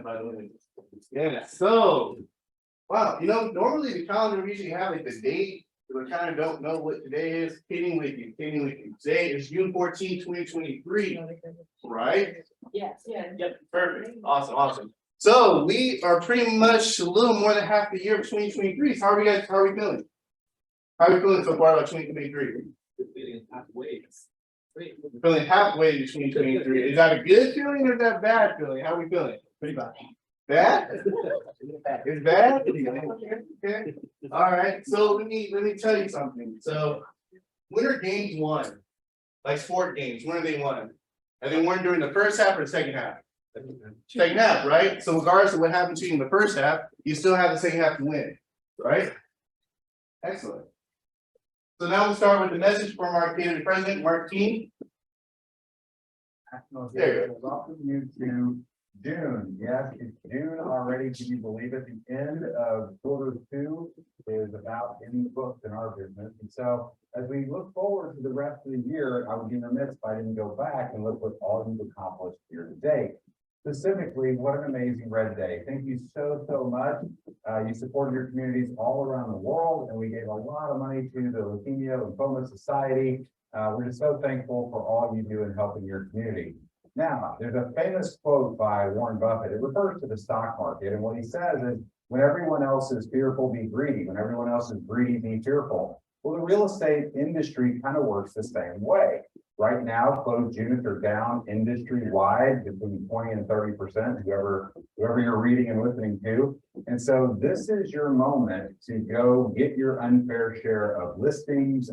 by the way. Yeah, so, wow, normally the calendar we usually have like the date, but I kind of don't know what today is. Kidding with you. Today is June 14th, 2023, right? Yes, yeah. Yep, perfect. Awesome. So we are pretty much a little more than half the year of 2023. So how are we guys? How are we feeling? How are we feeling so far about 2023? Feeling halfway to 2023. Is that a good feeling or is that a bad feeling? How are we feeling? Pretty bad. Bad? It's bad? Okay. All right. So let me tell you something. So when are games won? Like sport games, when are they won? Are they won during the first half or the second half? Second half, right? So regardless of what happened to you in the first half, you still have the second half to win, right? Excellent. So now we'll start with the message from our candidate president, Mark King. There you go. Welcome you to June. Yes, it's June already. Can you believe it? The end of Q2 is about in the books in our business. And so as we look forward to the rest of the year, I would be remiss if I didn't go back and look what all you've accomplished here today. Specifically, what an amazing Red Day. Thank you so much. You supported your communities all around the world, and we gave a lot of money to the Leukemia Lymphoma Society. We're just so thankful for all you do in helping your community. Now, there's a famous quote by Warren Buffett. It refers to the stock market, and what he says is, when everyone else is fearful, be greedy. When everyone else is greedy, be fearful. Well, the real estate industry kind of works the same way. Right now, closed units are down industry-wide between 20 and 30%, whoever you're reading and listening to. And so this is your moment to go get your unfair share of listings,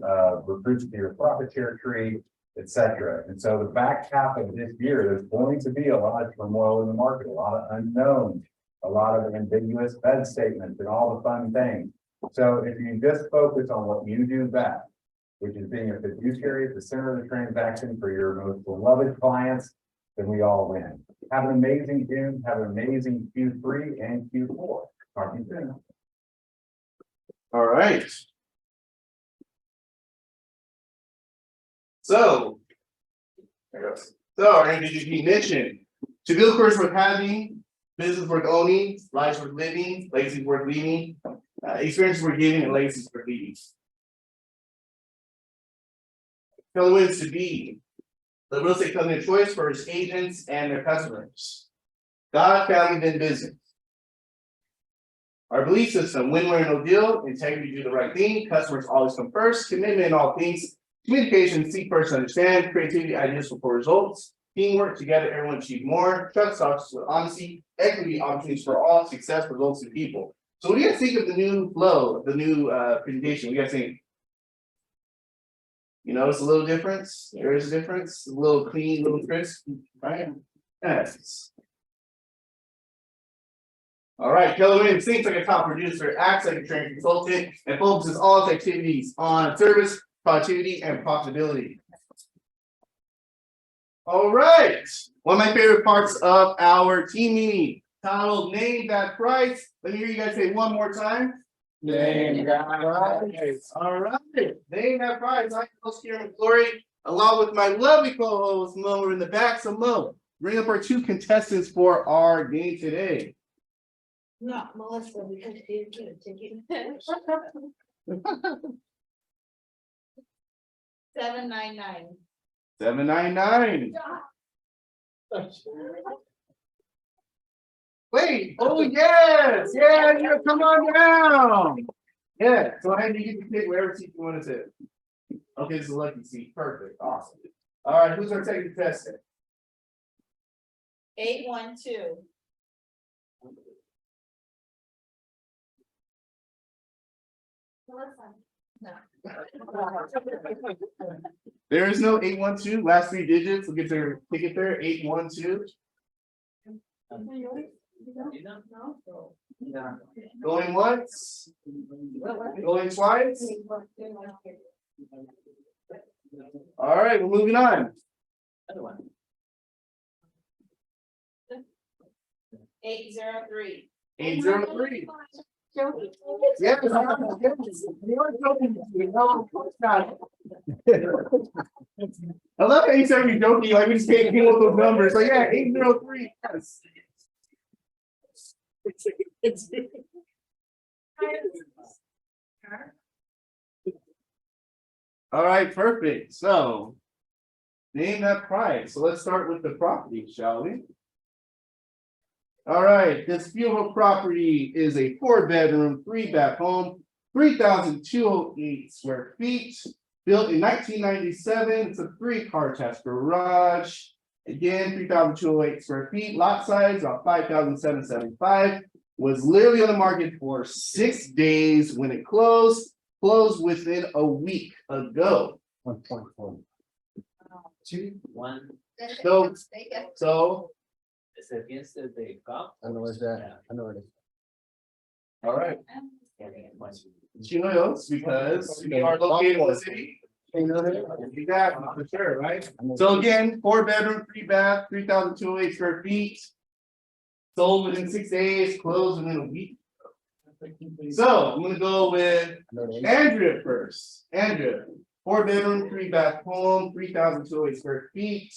recruits to your profit share tree, etc. And so the back half of this year, there's going to be a lot of turmoil in the market, a lot of unknowns, a lot of ambiguous Fed statements and all the fun things. So if you just focus on what you do best, which is being a fiduciary at the center of the transaction for your most beloved clients, then we all win. Have an amazing June, have an amazing Q3 and Q4. Talk to you soon. All right. So our NDGP mission: to build course worth having, business worth owning, lives worth living, legacies worth leaving, experiences worth giving, and legacies worth leaving. Keller Williams to be the real estate company of choice for its agents and their customers. God, family, then business. Our belief system: win-win, no deal, integrity, do the right thing, customers always come first, commitment in all things, communication, seek first, understand, creativity, ideas for results, teamwork, together, everyone achieve more, trust, with honesty, equity, opportunities for all, success, results, and people. So what do you guys think of the new flow, the new presentation? What do you guys think? You notice a little difference? There is a difference, a little clean, a little crisp, right? Yes. All right, Keller Williams thinks like a top producer, acts like a trained consultant, and focuses all its activities on service, productivity, and profitability. All right, one of my favorite parts of our team meeting, titled Name That Price. Let me hear you guys say one more time. Name that price. All right, name that price. I'm host here in Glory, along with my lovely co-host Mo in the back. So Mo, bring up our two contestants for our game today. Not Melissa, because she didn't get a ticket. 799. 799. Wait, oh yes, yeah, come on down. Yeah, so I had to get to pick wherever seat you want to sit. Okay, this is a lucky seat. Perfect, awesome. All right, who's our second contestant? 812. No. There is no 812. Last three digits. We'll get their ticket there. 812. Going once. Going twice. All right, we're moving on. 803. 803. Yes, I love how you said you're joking, like we just can't deal with those numbers. So yeah, 803. Yes. All right, perfect. So name that price. So let's start with the property, shall we? All right, this beautiful property is a 4-bedroom, 3-bath home, 3,208 square feet, built in 1997. It's a 3-car attached garage. Again, 3,208 square feet, lot size about 5,775. Was literally on the market for 6 days when it closed within a week ago. 1.4. 2, 1, So, it's against the cup. I know it's that, I know it is. all right, Chino's because we are located in the city. Exactly, for sure, right? So again, 4-bedroom, 3-bath, 3,208 square feet. Sold within 6 days, closed within a week. So I'm gonna go with Andrea first. Andrea, 4-bedroom, 3-bath home, 3,208 square feet.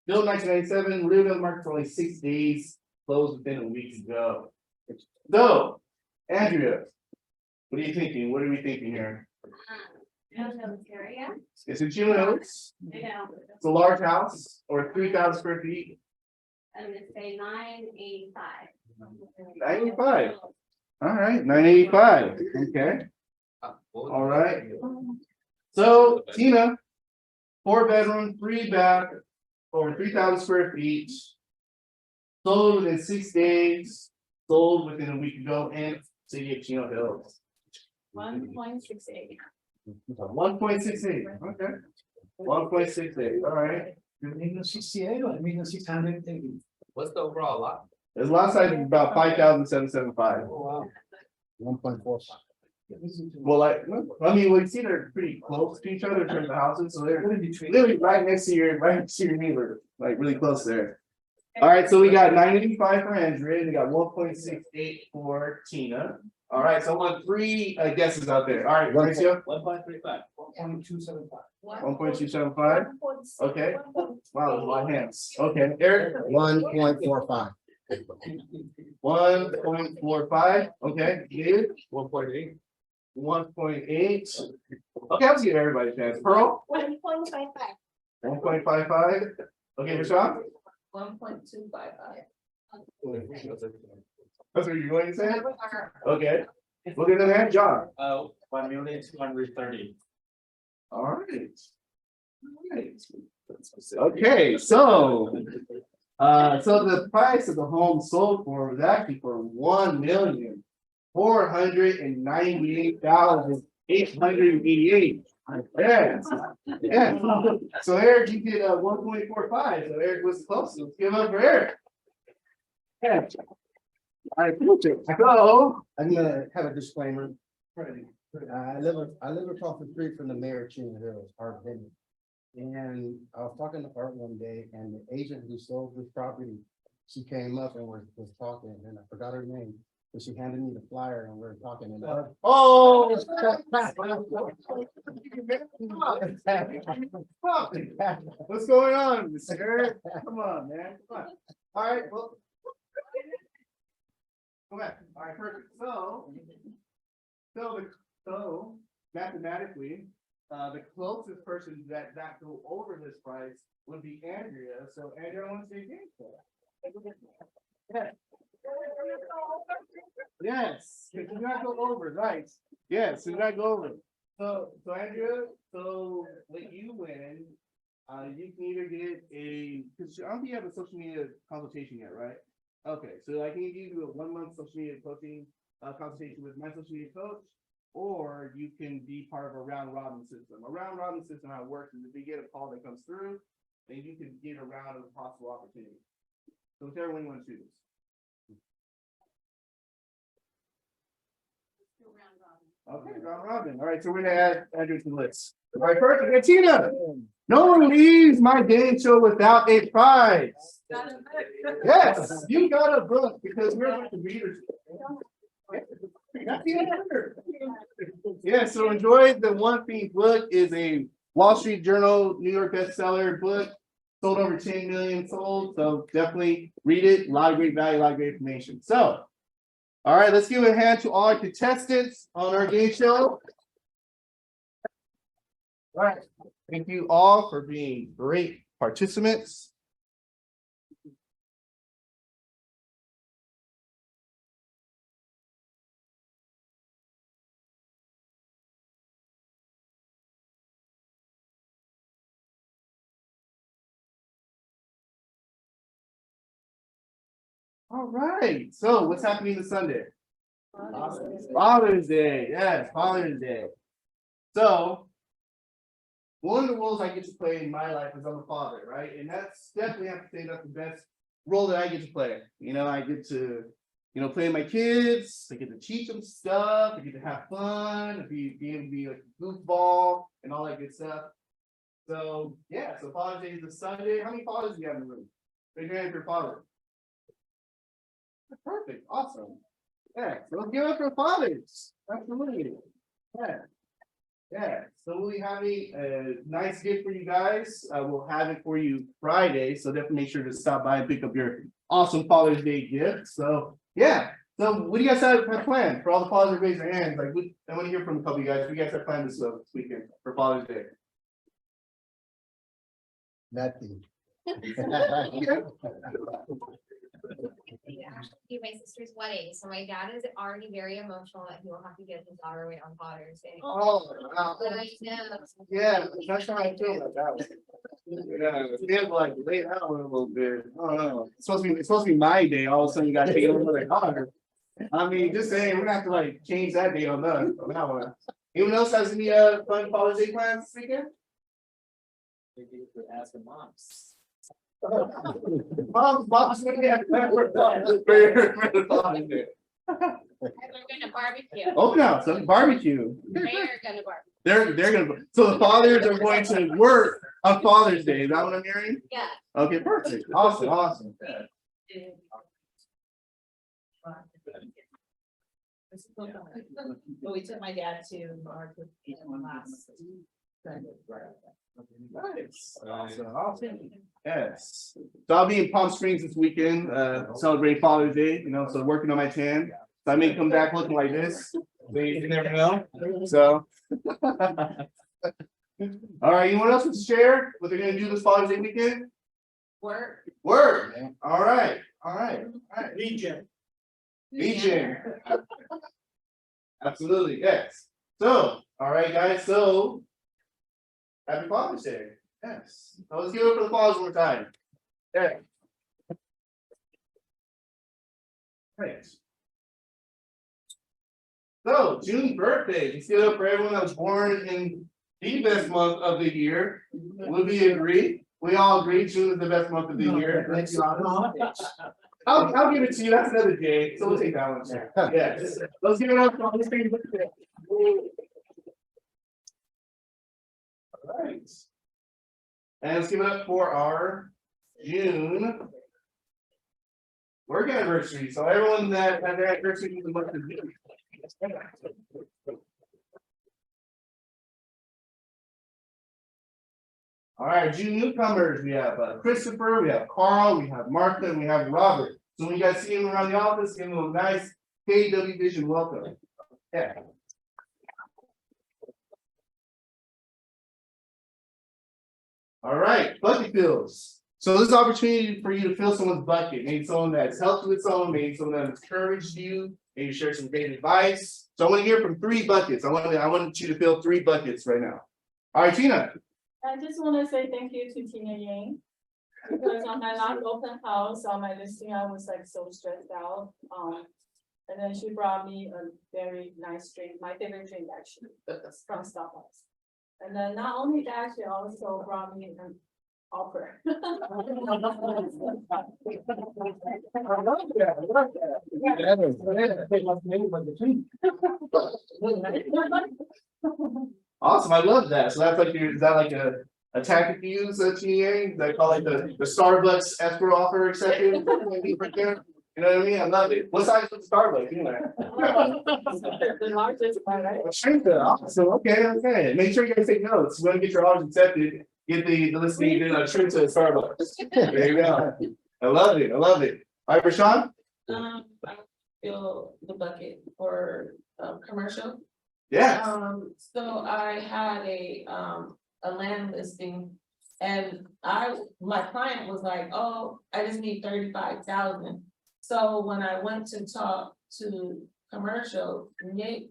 Built 1997, lived on the market for only 6 days, closed within a week ago. So, Andrea, what are you thinking? What are we thinking here? area. It's in Chino's. It's a large house or 3,000 square feet. I'm gonna say 985. 985. All right, 985. Okay. All right. So Tina, 4-bedroom, 3-bath, over 3,000 square feet. Sold within 6 days, sold within a week ago, and city of Chino Hills. 1.68. 1.68. Okay. 1.68. All right. What's the overall lot? His lot size is about 5,775. 1.4. Well, I mean, we see they're pretty close to each other in terms of houses, so they're literally right next to your neighbor, like really close there. All right, so we got 985 for Andrea, we got 1.68 for Tina. All right, so I want 3 guesses out there. All right, Mauricio, 1.35. 1.275. Okay. Wow, there's a lot of hands. Okay, Eric, 1.45. 1.45. Okay, David, 1.8. 1.8. Okay, let's give everybody a chance. Pearl, 1.55. 1.55. Okay, Rashawn, 1.255. that's what you're going to say? Okay, look at the hand, John. 1,230,000. All right. All right. Okay, so the price of the home sold for was actually for 1,498,888. Yes. Yeah. So Eric, you get 1.45. So Eric was close. Let's give up for Eric. Yeah. All right, so I'm gonna have a disclaimer. I live across the street from the mayor of Chino Hills, Art Bennett. And I was talking to Art one day and the agent who sold this property, she came up and was talking and I forgot her name. But she handed me the flyer and we were talking and Art. oh. What's going on, Mr. Eric? Come on, man. Come on. All right, well. Come back. All right, perfect. So mathematically, the closest person that go over this price would be Andrea. So Andrea, I want to say thank you. Yeah. Yes, you gotta go over, right? Yes, you gotta go over. So Andrea, so when you win, you can either get because I don't think you have a social media consultation yet, right? Okay, so I can give you a 1-month social media coaching consultation with my social media coach, or you can be part of a round robin system. A round robin system, how it works is if you get a call that comes through, then you can get a round of possible opportunities. So whichever one you want to choose. Okay, round robin. All right, so we're gonna add Andrew to the list. All right, perfect. And Tina, no one leaves my game show without a prize. Yes, you got a book because we're with the readers. Yeah, so enjoy the One Thing book. Is a Wall Street Journal, New York bestseller book. Sold over 10 million sold. So definitely read it. A lot of great value, a lot of great information. So All right, let's give a hand to all our contestants on our game show. All right, thank you all for being great participants. All right, so what's happening this Sunday? Father's Day, yes, Father's Day. So one of the roles I get to play in my life is I'm a father, right? And that's definitely, I have to say, that's the best role that I get to play. You know, I get to, play with my kids, I get to teach them stuff, I get to have fun, be able to be like a goofball and all that good stuff. So yeah, so Father's Day is a Sunday. How many fathers do you have in the room? Raise your hand if you're a father. Perfect, awesome. Yeah, so let's give it up for fathers. Absolutely. Yeah. Yeah, so we'll be having a nice gift for you guys. We'll have it for you Friday, so definitely make sure to stop by and pick up your awesome Father's Day gift. So yeah, so what do you guys have planned for all the fathers? Raise their hands. Like, I want to hear from a couple of you guys. What do you guys have planned this weekend for Father's Day? Nothing. Yeah, my sister's wedding, so my dad is already very emotional that he will have to get his daughter away on Father's Day. Oh, wow. But I know. Yeah, that's how I feel about that. Yeah, it feels like late out a little bit. I don't know. It's supposed to be my day. All of a sudden, you got to take it over their daughter. I mean, just saying, we're gonna have to like change that day on that one. Anyone else has any fun Father's Day plans this weekend? Maybe you could ask the moms. Mom's gonna have for the Father's Day. We're gonna barbecue. Oh, no, so barbecue. They're gonna barbecue. They're gonna. So the fathers are going to work on Father's Day. Is that what I'm hearing? Yeah. Okay, perfect. Awesome. Yeah. But we took my dad to Mark last. Nice. Awesome. Yes. So I'll be in Palm Springs this weekend, celebrating Father's Day, so working on my tan. So I may come back looking like this. So you never know. So. All right, anyone else to share what they're gonna do this Father's Day weekend? Work. All right. Legion. Absolutely, yes. So, all right, guys, so happy Father's Day. Yes. Now let's give it up for the fathers one more time. Yeah. Thanks. So, June birthday. Let's give it up for everyone that was born in the best month of the year. Would we agree? We all agree June is the best month of the year. Let's be honest. I'll give it to you. That's another day. So we'll take that one. Yes. Let's give it up for all these things. All right. And let's give it up for our June work anniversary. So everyone that had their anniversary in the month of June. All right, June newcomers, we have Christopher, we have Carl, we have Martha, and we have Robert. So when you guys see him around the office, give him a nice KW Vision welcome. Yeah. All right, bucket fills. So this is an opportunity for you to fill someone's bucket. Maybe someone that's helped you with someone, maybe someone that's encouraged you, maybe share some great advice. So I want to hear from 3 buckets. I want you to fill 3 buckets right now. All right, Tina. I just want to say thank you to Tina Yang. Because on my last open house, on my listing, I was like so stressed out. And then she brought me a very nice drink, my favorite drink actually, from Starbucks. And then not only that, she also brought me an offer. Awesome, I love that. So that's like is that like a tactic you use at TA? They call it the Starbucks escrow offer accepted? You know what I mean? I love it. What size is the Starbucks anyway? The largest one, right? Awesome. Okay. Make sure you guys take notes. When you get your orders accepted, get the listing in trip to Starbucks. There you go. I love it. All right, Rashawn? fill the bucket for, commercial. Yeah, So I had a land listing. And my client was like, oh, I just need 35,000. So when I went to talk to commercial, Nick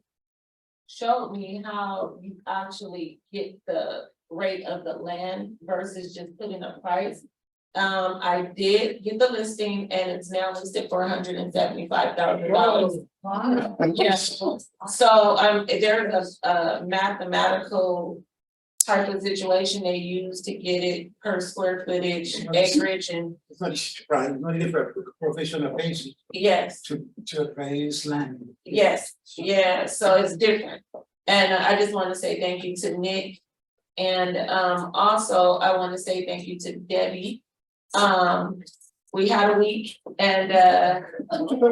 showed me how you actually get the rate of the land versus just putting a price. I did get the listing and it's now listed for $175,000. Yes, so, there's a mathematical type of situation they use to get it per square footage, acreage, and It's not right, no need for professional basis yes, to appraise land. yes, yeah, so it's different. And I just want to say thank you to Nick. And, also I want to say thank you to Debbie. We had a week and,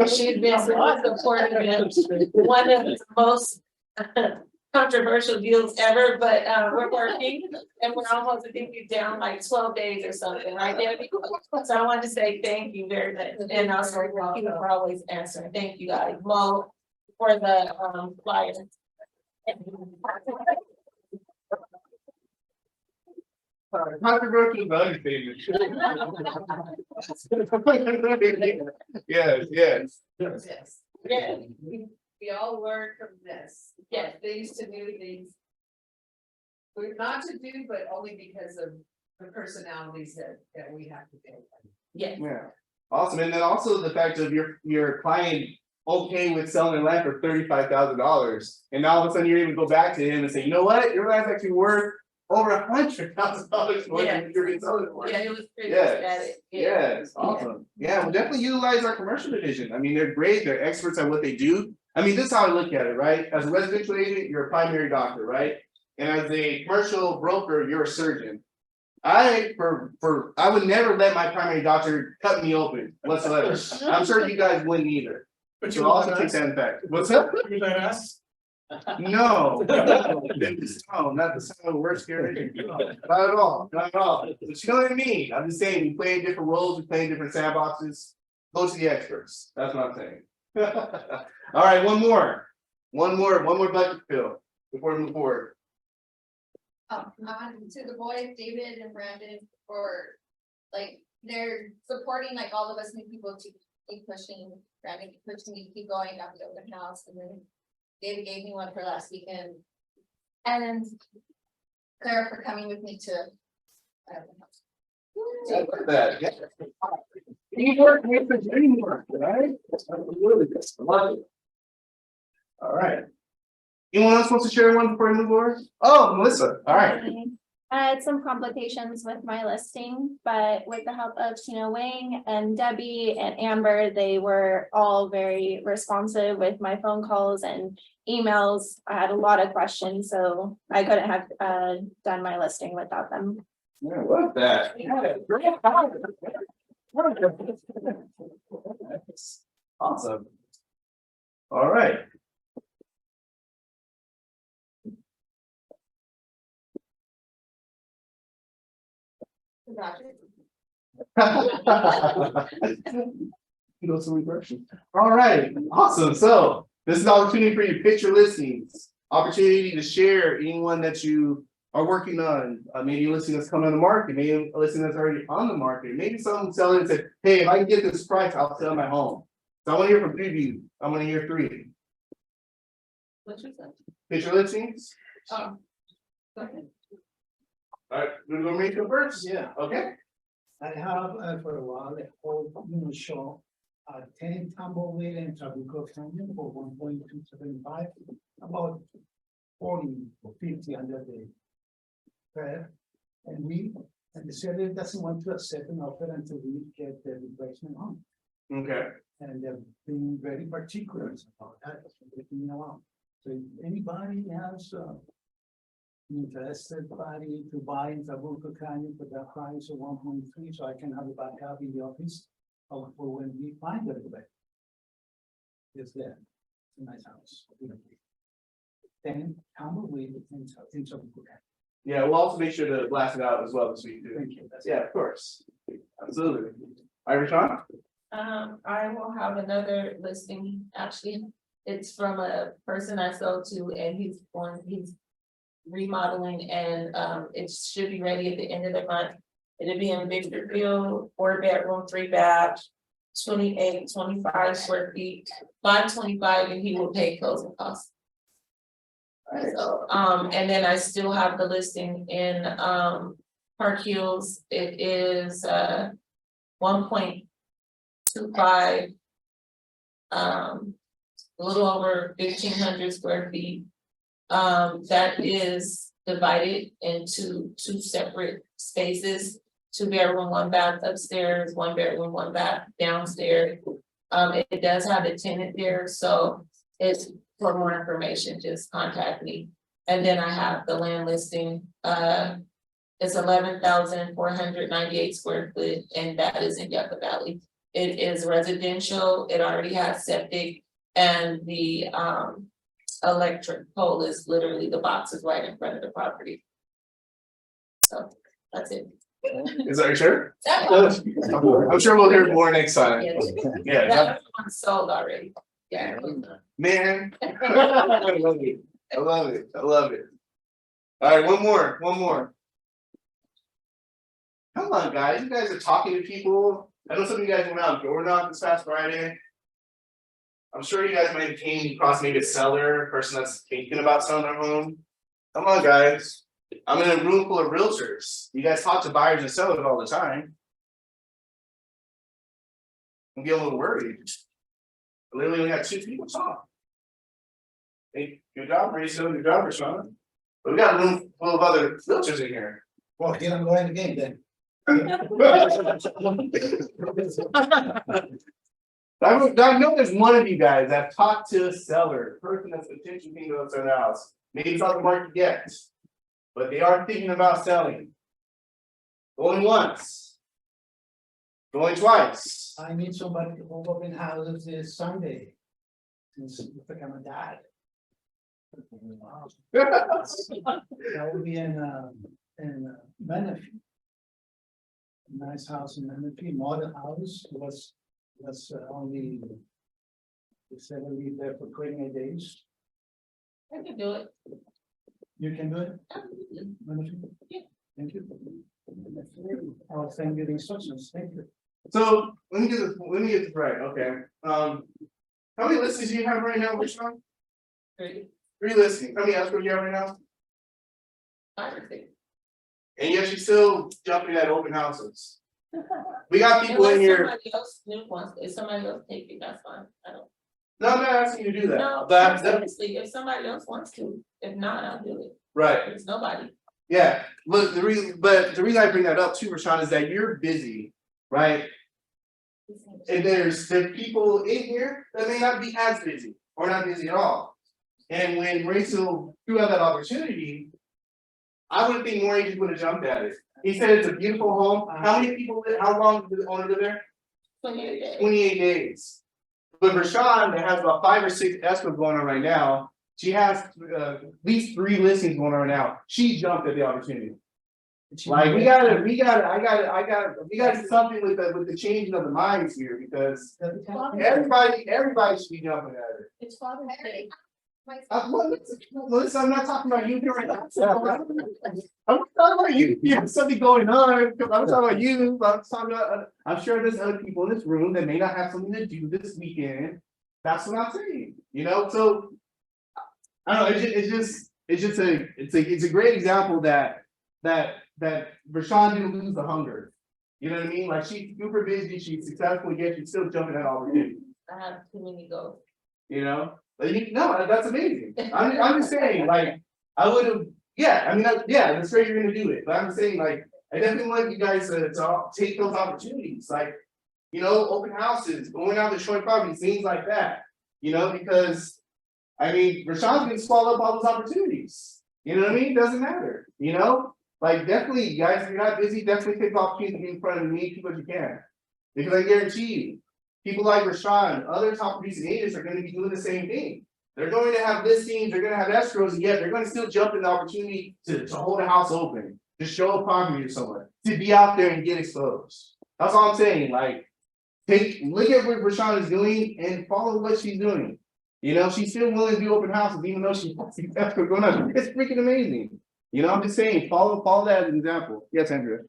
she's been so supportive and one of the most controversial deals ever, but we're working and we're almost, I think we're down like 12 days or something, right, Debbie? So I wanted to say thank you very much, and also you for always answering. Thank you guys, Mo, for the flyer. controversial value statement. Yes, yes. Yes, Yeah, we all learn from this. Yeah. Things to do, things. We're not to do, but only because of the personalities that we have to deal with. yeah, Yeah, awesome, and then also the fact of your client okay with selling their land for $35,000. And now all of a sudden you're able to go back to him and say, you know what, your land's actually worth over $100,000 more Yeah. than you're getting sold it for. yeah, it was pretty Yes, ecstatic. yes, awesome. Yeah, we'll definitely utilize our commercial division. I mean, they're great, they're experts at what they do. I mean, this is how I look at it, right? As a residential agent, you're a primary doctor, right? And as a commercial broker, you're a surgeon. I would never let my primary doctor cut me open whatsoever. I'm sure you guys wouldn't either. But So also take that in fact. What's up? You let us, No. No, not the sound of worst scary. Not at all, not at all. But you know what I mean? I'm just saying, we play in different roles, we play in different sandboxes. Go to the experts. That's what I'm saying. All right, one more bucket fill before we move forward. To the boys, David and Brandon, for like, they're supporting like all of us new people to keep pushing, Brandon keep pushing me to keep going, got the open house, and then David gave me one for last weekend. And then Claire for coming with me to. I like that. Yeah. Teamwork makes the dream work, right? That's really good. I love it. All right. Anyone else wants to share one before we move forward? Oh, Melissa, all right. I had some complications with my listing, but with the help of Tina Wang and Debbie and Amber, they were all very responsive with my phone calls and emails. I had a lot of questions, so I couldn't have done my listing without them. Yeah, I love that. Yeah, great. Awesome. All right. All right, awesome. So this is an opportunity for you to pitch your listings, opportunity to share anyone that you are working on. Maybe a listing that's coming on the market, maybe a listing that's already on the market. Maybe someone selling and said, hey, if I can get this price, I'll sell my home. So I want to hear from 3 of you. I want to hear 3. What's your sense? Pitch your listings. Go ahead. All right, we're gonna make it first. yeah, Okay. I have for a while, a whole, show, 10 Tumbleweed and Trabuco Canyon for 1.275, about 40 or 50 under the fair. And the seller doesn't want to accept an offer until we get the replacement home. Okay. And they're being very particular about that, you know. So if anybody has interested party to buy in Trabuco Canyon for that price of 1.3, so I can have a backup in the office for when we find it. It's there. It's a nice house. Then Tumbleweed in Trabuco Canyon. Yeah, we'll also make sure to blast it out as well this week too. Thank you. That's Yeah, of course. Absolutely. All right, Rashawn? I will have another listing, actually, it's from a person I sold to, and he's remodeling, and, it should be ready at the end of the month. It'll be in Victorville, 4 bedroom, 3 bath, 25 square feet, 525, and he will pay closing costs. So, and then I still have the listing in, Park Hills, it is, 1.25. A little over 1,500 square feet. That is divided into 2 separate spaces. 2 bedroom, 1 bath upstairs, 1 bedroom, 1 bath downstairs. It does have a tenant there, so it's, for more information, just contact me. And then I have the land listing, it's 11,498 square foot, and that is in Yucca Valley. It is residential, it already has septic, and the electric pole is literally, the box is right in front of the property. So, that's it. Is that sure? That one, I'm sure we'll hear more next time. yeah, Yeah, that one's sold already. Yeah. man. I love it. I love it. I love it. All right, one more. Come on, guys. You guys are talking to people. I know some of you guys went out door knock this past Friday. I'm sure you guys might have came across maybe a seller, a person that's thinking about selling their home. Come on, guys. I'm in a room full of realtors. You guys talk to buyers and sellers all the time. I'm getting a little worried. I literally only got 2 people talk. Hey, good job, Mauricio. Good job, Rashawn. But we got a room full of other realtors in here. Well, here I'm going again then. I know there's one of you guys that talked to a seller, a person that's potentially thinking about selling their house. Maybe it's not the market yet, but they are thinking about selling. Going once. Going twice. I need somebody to hold open houses this Sunday. Since I'm gonna die. That would be in Menifee. Nice house in Menifee, modern house, was only. They said we'll be there for 28 days. I can do it. You can do it? Menifee? Yeah. Thank you. I'll send you the instructions, thank you. So let me get this right, okay. How many listings do you have right now, Rashawn? 3, 3 listings. How many escrows do you have right now? 5 or 6. And yet you still jumping at open houses. We got people Unless in here. somebody else new wants, if somebody else take it, that's fine. I don't. No, I'm not asking you to do that. No, That seriously, if somebody else wants to, if not, I'll do it. right. It's nobody. Yeah. Look, the reason I bring that up too, Rashawn, is that you're busy, right? And there's people in here that may not be as busy or not busy at all. And when Rachel threw out that opportunity, I would think more agents would have jumped at it. He said it's a beautiful home. How many people live, how long did the owner live there? 28 days. 28 days. But Rashawn, that has about 5 or 6 escrows going on right now, she has at least 3 listings going on right now. She jumped at the opportunity. Like we gotta do something with the changing of the minds here, because everybody should be jumping at it. It's Father's Day. Listen, I'm not talking about you here right now. I'm not talking about you. You have something going on. I'm talking about you. I'm sure there's other people in this room that may not have something to do this weekend. That's what I'm saying. You know, so I don't know. It's a great example that Rashawn didn't lose the hunger. You know what I mean? Like she's super busy, she's successful, yet she's still jumping at opportunities. I have too many goals. You know? No, that's amazing. I'm just saying, like, I would have, yeah, I mean, that's great you're gonna do it, but I'm saying, like, I definitely want you guys to take those opportunities, like, you know, open houses, going out to showing properties, things like that, you know, because, I mean, Rashawn's gonna swallow up all those opportunities, you know what I mean? Doesn't matter, you know? Like, definitely, guys, if you're not busy, definitely take the opportunity to be in front of me, people as you can, because I guarantee you, people like Rashawn, other top producing agents are going to be doing the same thing. They're going to have listings, they're going to have escrows, and yet they're going to still jump in the opportunity to hold a house open, to show a property to someone, to be out there and get exposed. That's all I'm saying. Like, look at what Rashawn is doing and follow what she's doing. You know, she's still willing to do open houses, even though she's going on. It's freaking amazing. You know, I'm just saying, follow that as an example. Yes, Andrea.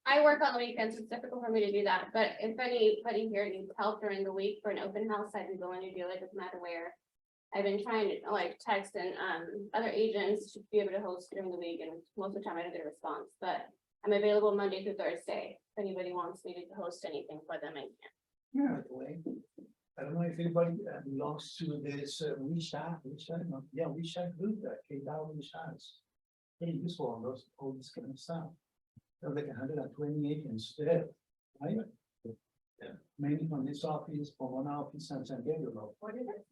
I work on the weekends, it's difficult for me to do that, but if anybody here needs help during the week for an open house, I can go in and do it, doesn't matter where. I've been trying to like text and other agents to be able to host during the week, and most of the time I don't get a response, but I'm available Monday through Thursday. If anybody wants me to host anything for them, I can. By the way, I don't know if anybody belongs to this WeChat group that K-Dow WeChat. Pretty useful on those, all this kind of stuff. They're like 128 instead, right? Yeah, mainly from this office, from one office in San Diego. What is it?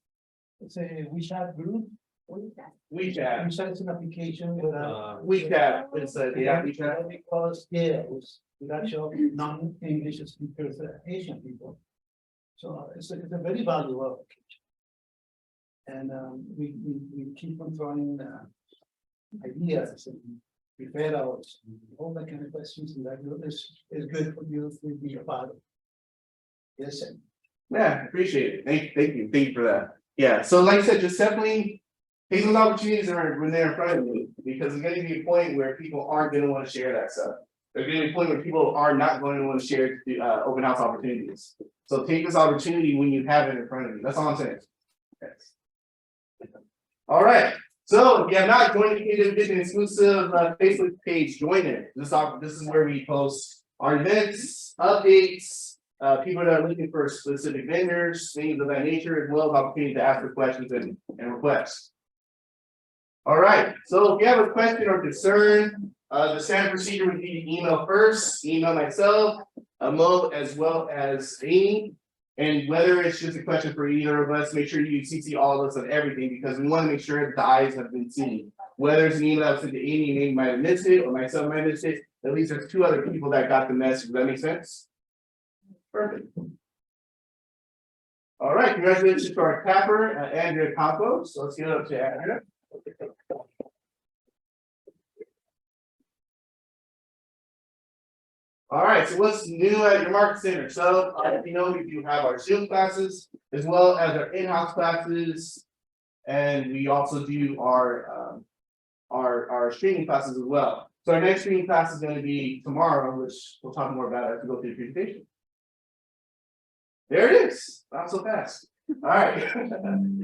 It's a WeChat group. WeChat. WeChat is an application with WeChat. It's WeChat. Because, we got your non-English speakers, Asian people. So it's a very valuable application. And we keep on throwing ideas and referrals, and all that kind of questions, and that is good for you to be a part of. Yes, sir. Yeah, appreciate it. Thank you for that. Yeah, so like I said, just definitely take those opportunities when they're in front of you, because there's gonna be a point where people aren't gonna want to share that stuff. There's gonna be a point where people are not going to want to share the open house opportunities. So take this opportunity when you have it in front of you. That's all I'm saying. Yes. All right. So if you have not joined the Creative Vision exclusive Facebook page, join it. This is where we post our events, updates, people that are looking for specific vendors, things of that nature, as well as opportunity to ask for questions and requests. All right, so if you have a question or concern, the standard procedure would be to email first, email myself, Mo, as well as Amy. And whether it's just a question for either of us, make sure you CC all of us on everything, because we want to make sure that the eyes have been seen. Whether it's an email that was sent to Amy and Amy might have missed it, or myself might have missed it, at least there's 2 other people that got the message. Does that make sense? Perfect. All right, congratulations to our capper, Andrea Campos. So let's get it up to Andrea. All right, so what's new at your market center? So you know, we do have our Zoom classes as well as our in-house classes, and we also do our streaming classes as well. So our next streaming class is going to be tomorrow, which we'll talk more about as we go through the presentation. There it is, not so fast. All right,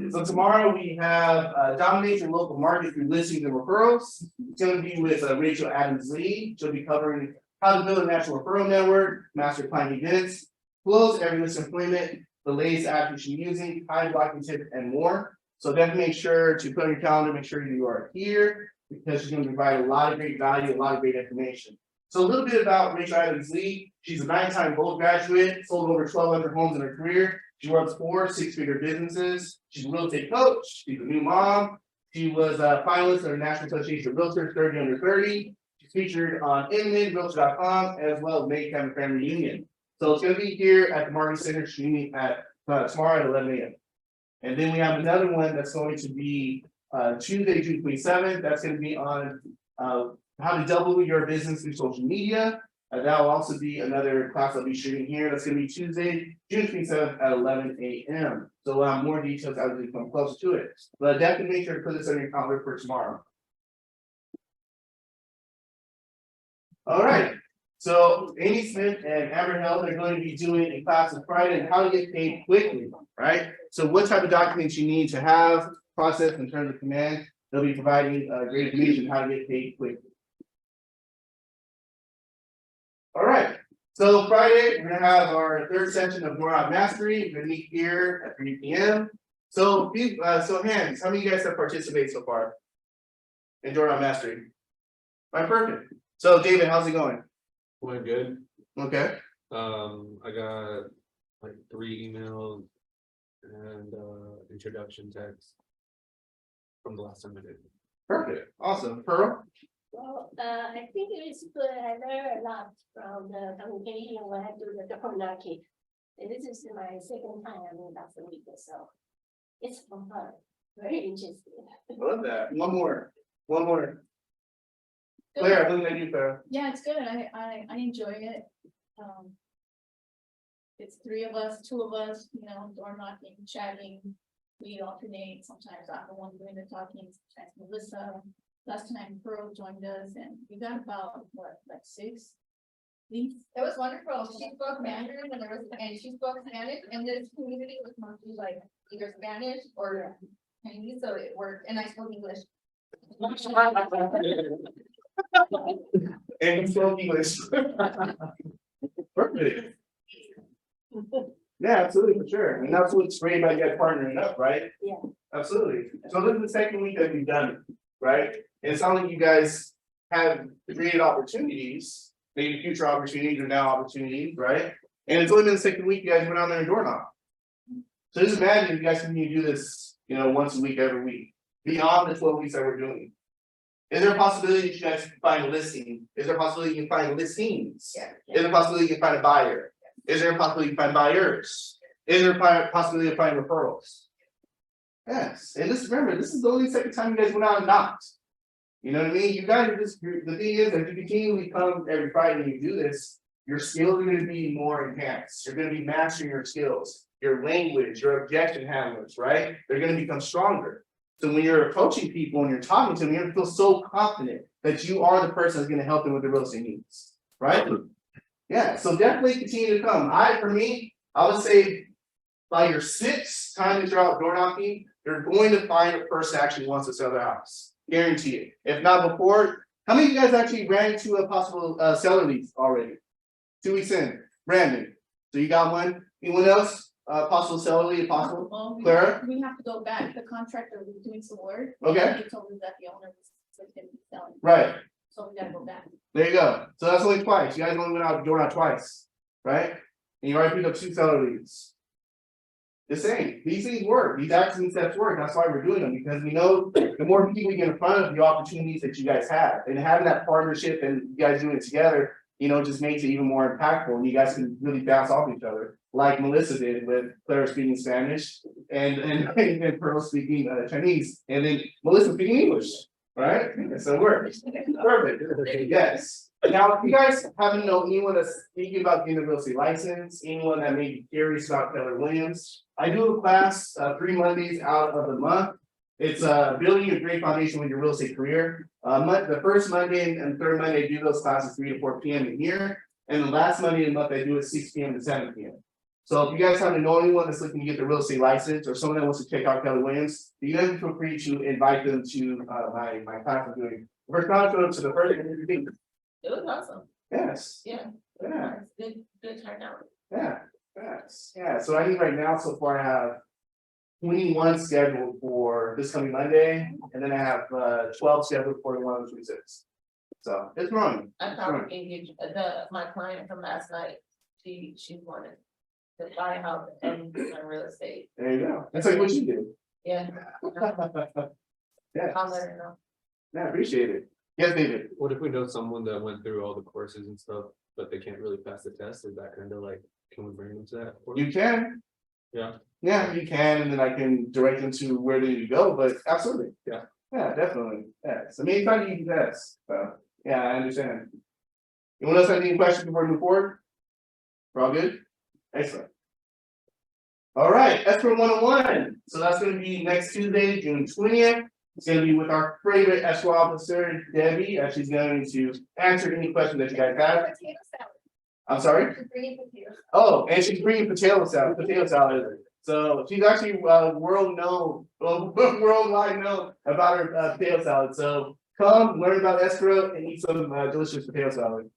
so tomorrow we have dominate your local market through listings and referrals. It's going to be with Rachel Adams-Lee. She'll be covering how to build a national referral network, master client events, close every list appointment, the latest app you should be using, time blocking tips, and more. So definitely make sure to put on your calendar, make sure you are here, because she's going to provide a lot of great value, a lot of great information. So a little bit about Rachel Adams-Lee. She's a 9-time Gold graduate, sold over 1,200 homes in her career. She runs 4 6-figure businesses. She's a real estate coach. She's a new mom. She was a finalist in the National Association of Realtors 30 Under 30. She's featured on Inland, Realtor.com, as well as Mayhem Family Union. So it's going to be here at the Market Center streaming at tomorrow at 11 a.m. And then we have another one that's going to be Tuesday, June 27th. That's going to be on how to double your business through social media. That will also be another class I'll be shooting here. That's going to be Tuesday, June 27th at 11 a.m. So we'll have more details as we come closer to it. But definitely make sure to put this on your calendar for tomorrow. All right. So Amy Smith and Amber Held are going to be doing a class on Friday on how to get paid quickly, right? So what type of documents you need to have processed in terms of command. They'll be providing great information on how to get paid quickly. All right, so Friday, we're gonna have our 3rd session of Neuron Mastery. We're gonna meet here at 3 p.m. So, hands, how many of you guys have participated so far in Neuron Mastery? All right, perfect. So David, how's it going? Went good. Okay. I got like 3 emails and introduction text from the last time I did. Perfect, awesome. Pearl? Well, I think it is good. I learned a lot from the communication when I do the document. And this is my 2nd time, I mean, last week or so. It's fun, very interesting. I love that. One more. Claire, I'm looking at you, Claire. Yeah, it's good. I enjoy it. it's three of us, two of us, door knocking, chatting. We alternate, sometimes I'm the one doing the talking, sometimes Melissa. Last time Pearl joined us and we got about, what, like 6? It was wonderful. She spoke Mandarin and she spoke Spanish and this community was mostly like either Spanish or Chinese, so it worked. And I spoke English. And you spoke English. Perfect. Yeah, absolutely, for sure. And that's what's great about you guys partnering up, right? Yeah. Absolutely. So this is the second week that we've done it, right? And it's not like you guys have created opportunities, maybe future opportunities or now opportunities, right? And it's only been the second week you guys went out there and door knocked. So just imagine if you guys continue to do this, once a week, every week, beyond the 12 weeks that we're doing. Is there a possibility that you guys can find a listing? Is there a possibility you can find listings? Yeah. Is there a possibility you can find a buyer? Is there a possibility you can find buyers? Is there a possibility of finding referrals? Yes, and just remember, this is the only second time you guys went out and knocked. You know what I mean? You guys are just, the thing is, if you continually come every Friday and you do this, your skills are gonna be more enhanced. You're gonna be mastering your skills, your language, your objection handlers, right? They're gonna become stronger. So when you're approaching people and you're talking to them, you're gonna feel so confident that you are the person that's gonna help them with their real estate needs, right? Yeah, so definitely continue to come. For me, I would say by your 6th time that you're out door knocking, you're going to find a person that actually wants to sell their house. Guarantee it. If not before, how many of you guys actually ran into a possible seller lease already? 2 weeks in, Brandon. So you got one. Anyone else? Possible seller lead, possible? Well, Clara? we have to go back. The contractor was doing some work. Okay. He told us that the owner was gonna be selling, Right. so we gotta go back. There you go. So that's only twice. You guys only went out door knock twice, right? And you already picked up 2 seller leads. The same. These things work. These action steps work. That's why we're doing them, because we know the more people we get in front of, the opportunities that you guys have, and having that partnership and you guys doing it together, just makes it even more impactful. And you guys can really bounce off each other, like Melissa did with Claire speaking Spanish and Pearl speaking Chinese, and then Melissa speaking English. Right? So it works. Perfect. Yes. Now, if you guys haven't known anyone that's thinking about getting a real estate license, anyone that may be curious about Keller Williams, I do a class 3 Mondays out of the month. It's building a great foundation with your real estate career. The first Monday and third Monday, I do those classes 3 to 4 p.m. in here. And the last Monday of the month, I do it 6 p.m. to 7 p.m. So if you guys haven't known anyone that's looking to get the real estate license or someone that wants to check out Keller Williams, you guys feel free to invite them to my class I'm doing. First time to the first meeting. It was awesome. Yes. Yeah. Yeah. Good turnout. Yeah. Yes. Yeah. So I think right now so far I have 21 scheduled for this coming Monday, and then I have 12 scheduled for the one on the 26th. So it's growing. I probably gave you my client from last night. She wanted to buy a house and real estate. There you go. That's like what you do. Yeah. Yeah. I'll let her know. Yeah, appreciate it. Yes, David. What if we know someone that went through all the courses and stuff, but they can't really pass the test? Is that kind of like, can we bring them to that? course? You can. Yeah. Yeah, you can, and then I can direct them to where they need to go, but absolutely. Yeah. Yeah, definitely. Yes. I mean, it's not easy test. So yeah, I understand. Anyone else have any questions before we move forward? We're all good? Excellent. All right, Escrow 101. So that's going to be next Tuesday, June 20th. It's going to be with our favorite escrow officer, Debbie. She's going to answer any questions that you guys have. Potato salad. I'm sorry? She's bringing potatoes. Oh, and she's bringing potato salad. So she's actually worldwide known about her potato salad. So come learn about escrow and eat some delicious potato salad.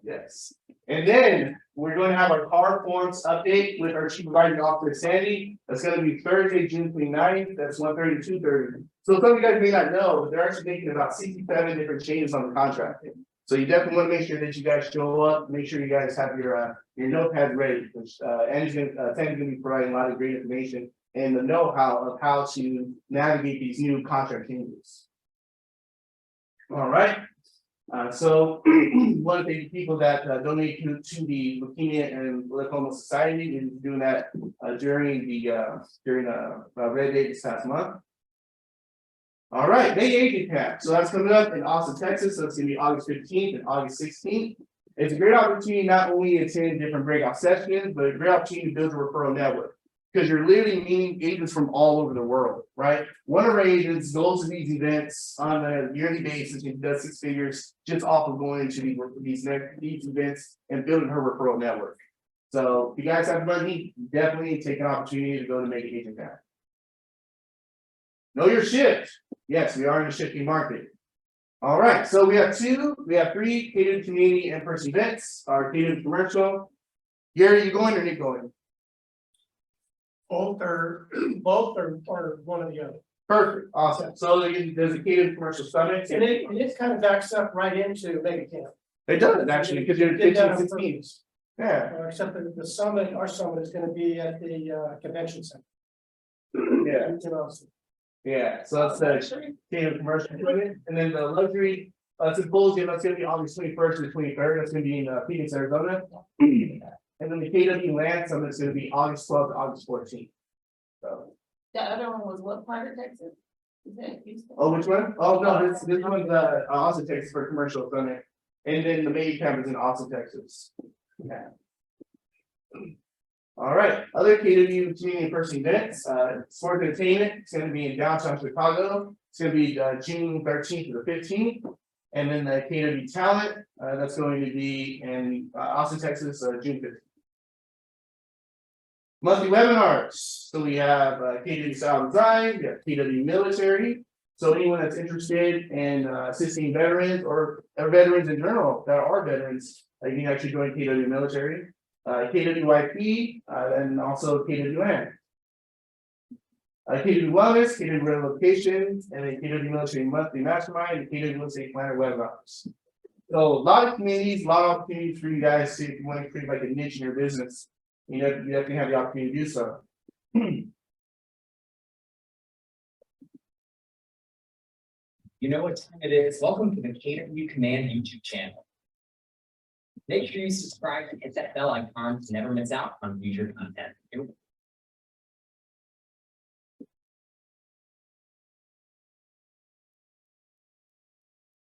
Yes. And then we're going to have our car forms update with our chief writing officer, Sandy. That's going to be Thursday, June 29th. That's 1:30 to 2:30. So some of you guys may not know, but they're actually making about 67 different changes on the contract. So you definitely want to make sure that you guys show up, make sure you guys have your notepads ready, which Sandy's going to be providing a lot of great information and the know-how of how to navigate these new contract changes. All right. So one of the people that donate to the Leukemia and Lymphoma Society is doing that during Red Day this past month. All right, May Aging Camp. So that's coming up in Austin, Texas. So it's gonna be August 15th and August 16th. It's a great opportunity not only to attend different breakout sessions, but a great opportunity to build a referral network. Because you're literally meeting agents from all over the world, right? One of our agents goes to these events on a yearly basis and does 6 figures just off of going to these events and building her referral network. So if you guys have money, definitely take an opportunity to go to make an agent path. Know your shift. Yes, we are in a shifting market. All right, so we have 3 catered community in-person events, our catered commercial. Gary, you going or Nick going? Both are or one or the other. Perfect, awesome. So there's a catered commercial summit. And it kind of backs up right into mega camp. It does actually, because you're Did that 15, on 16. purpose. Yeah, Except that the summit, our summit is gonna be at the convention center. yeah, You know, so yeah. So that's the catered commercial equipment, and then the luxury symposium, that's gonna be August 21st to 23rd. That's gonna be in Phoenix, Arizona. And then the KW Land Summit is gonna be August 12th to August 14th. So, The other one was what part of Texas? Is that Houston? oh, which one? Oh, no, this one's Austin, Texas for commercial summit. And then the main campus in Austin, Texas. Yeah. All right, other KW community in-person events, sports entertainment, it's gonna be in downtown Chicago. It's gonna be June 13th to the 15th. And then the KW talent, that's going to be in Austin, Texas, June 5th. Monthly webinars, so we have KW Style Design, we have KW Military. So anyone that's interested in assisting veterans or veterans in general that are veterans, you can actually join KW Military, KWYP, and also KW Land. KW Wellness, KW Relocation, and then KW Military Monthly Mastermind, and KW Military Planner webinars. So a lot of communities, a lot of opportunities for you guys to, if you want to create like a niche in your business. You definitely have the opportunity to do so. You know what time it is? Welcome to the KW Command YouTube channel. Make sure you subscribe and hit that bell icon to never miss out on future content.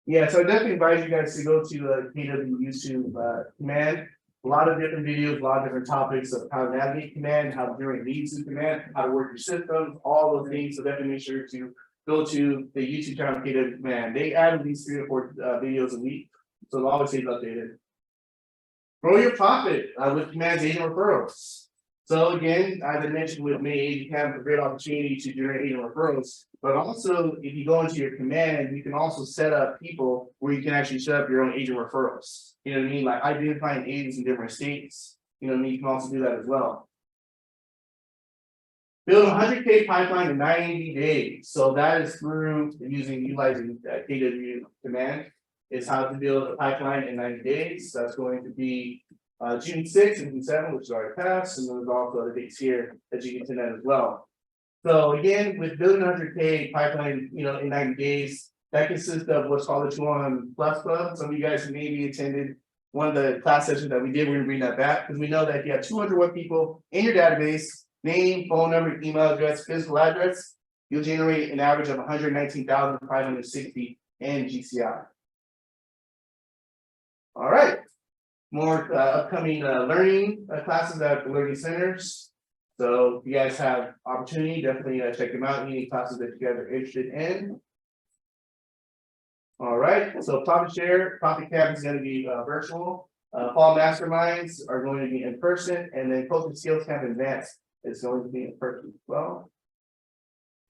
Yeah, so I definitely advise you guys to go to the KW YouTube command. A lot of different videos, a lot of different topics of how to navigate command, how to generate leads in command, how to work your systems, all those things. So definitely make sure to go to the YouTube channel KW Command. They add at least 3 or 4 videos a week, so they'll always stay updated. Grow your profit with Command's agent referrals. So again, as I mentioned with May, you have a great opportunity to generate agent referrals. But also, if you go into your command, you can also set up people where you can actually set up your own agent referrals. You know what I mean? Like identifying agents in different states. You know what I mean? You can also do that as well. Build a 100K pipeline in 90 days. So that is through utilizing KW command. Is how to build a pipeline in 90 days. That's going to be June 6th and June 7th, which is already passed, and there's also other dates here that you can attend that as well. So again, with building 100K pipeline, you know, in 90 days, that consists of what's called the 201 Plus Club. Some of you guys maybe attended one of the class sessions that we did. We're gonna bring that back because we know that if you have 201 people in your database, name, phone number, email address, physical address, you'll generate an average of 119,560 in GCI. All right, more upcoming learning classes at the learning centers. So if you guys have opportunity, definitely check them out. Any classes that you guys are interested in. All right, so profit share, profit cap is going to be virtual. Fall masterminds are going to be in person, and then coaching skills camp advanced is going to be in person as well.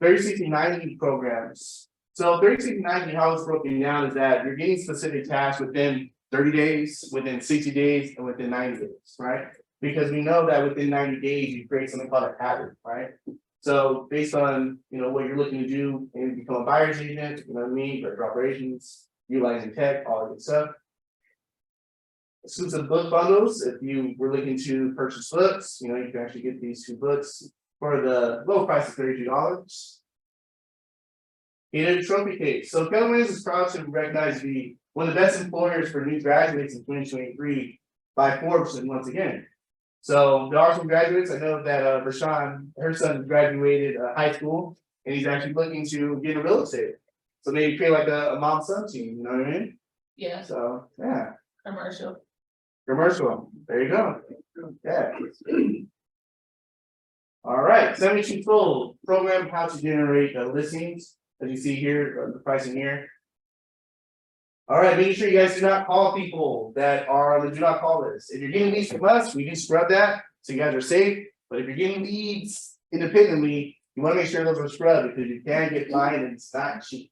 30-60-90 programs. So 30-60-90, how it's broken down is that you're getting specific tasks within 30 days, within 60 days, and within 90 days, right? Because we know that within 90 days, you create something called a habit, right? So based on, you know, what you're looking to do and become a buyer's agent, you know what I mean, director operations, utilizing tech, all that good stuff. Exclusive book bundles, if you were looking to purchase books, you know, you can actually get these 2 books for the low price of $32. A trophy case. So Keller Williams is proud to recognize the one of the best employers for new graduates in 2023 by Forbes, and once again. So there are some graduates. I know that Rashawn, her son graduated high school, and he's actually looking to get into real estate. So maybe create like a mom-son team, you know what I mean? Yeah, So yeah. commercial. Commercial, there you go. Yeah. All right, 72 full program how to generate listings, as you see here, the pricing here. All right, making sure you guys do not call people that are on the do not call list. If you're getting leads from us, we do scrub that, so you guys are safe. But if you're getting leads independently, you want to make sure those are scrubbed because you can get fined and it's not cheap.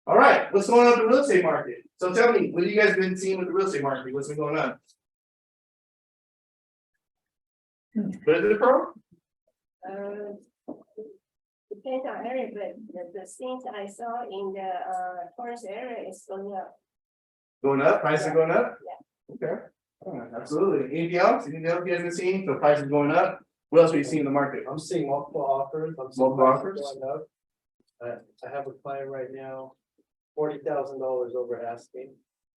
All right, what's going on with the real estate market? So tell me, what have you guys been seeing with the real estate market? What's been going on? What is it, Pearl? Depends on area, but the things I saw in the tourist area is going up. Going up, prices are going up? Yeah. Okay, all right, absolutely. Anything else? Anything else you guys been seeing? So prices going up? What else are you seeing in the market? I'm seeing multiple offers. I'm seeing Multiple offers? going up. I have a client right now, $40,000 over asking.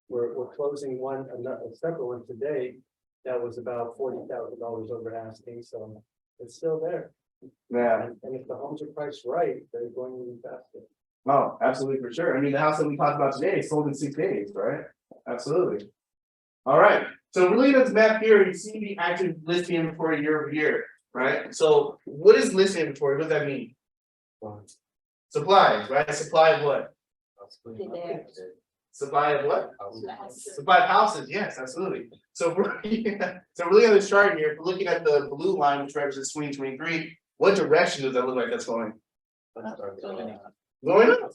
We're closing a separate one today. That was about $40,000 over asking, so it's still there. Yeah, And if the homes are priced right, they're going really faster. oh, absolutely, for sure. I mean, the house that we talked about today sold in 6 days, right? Absolutely. All right, so really this map here, you see the active listing inventory year over year, right? So what is listing inventory? What does that mean? Supplies, right? Supply of what? Supply of what? Supply of houses, yes, absolutely. So really on this chart here, if we're looking at the blue line, which represents 2023, what direction does that look like that's going? Going up.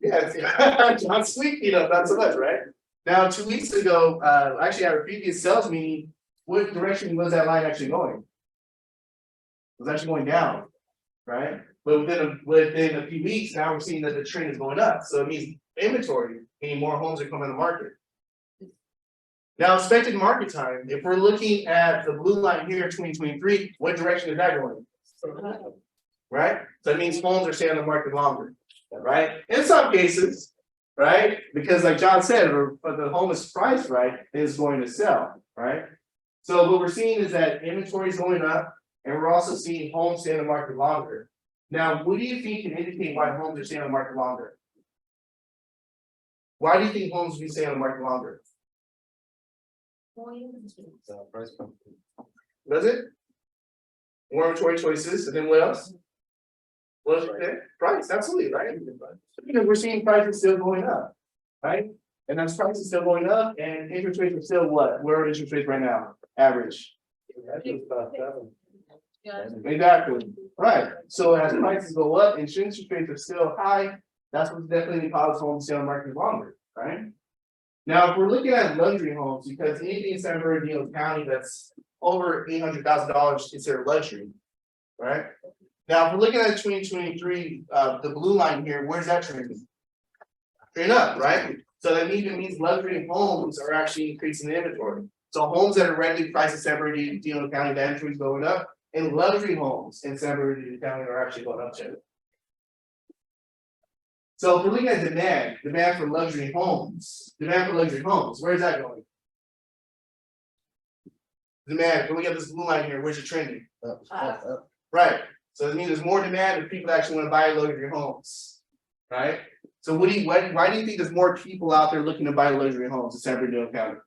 Yeah, John Sweet, not so much, right? Now, 2 weeks ago, actually at our previous sales meeting, what direction was that line actually going? It was actually going down, right? But within a few weeks, now we're seeing that the trend is going up. So it means inventory, meaning more homes are coming on the market. Now, expected market time, if we're looking at the blue line here, 2023, what direction is that going? Right? So that means homes are staying on the market longer, right? In some cases, right? Because like John said, if the home is priced right, it's going to sell, right? So what we're seeing is that inventory is going up, and we're also seeing homes stay on the market longer. Now, what do you think can indicate why homes are staying on the market longer? Why do you think homes will be staying on the market longer? Does it? More inventory choices, and then what else? What else? Okay, price, absolutely, right? Because we're seeing prices still going up, right? And as prices still going up, and interest rates are still what? Where are interest rates right now? Average. Exactly, right. So as prices go up and interest rates are still high, that's what's definitely causes homes to stay on the market longer, right? Now, if we're looking at luxury homes, because anything in San Bernardino County that's over $800,000 is considered luxury, right? Now, if we're looking at 2023, the blue line here, where's that trending? Trending up, right? So that means luxury homes are actually increasing the inventory. So homes that are regularly priced in San Bernardino County, the inventory is going up, and luxury homes in San Bernardino County are actually going up too. So if we're looking at demand for luxury homes, where's that going? Demand, if we look at this blue line here, where's it trending? Up. Right, so it means there's more demand if people actually want to buy luxury homes, right? So why do you think there's more people out there looking to buy luxury homes in San Bernardino County?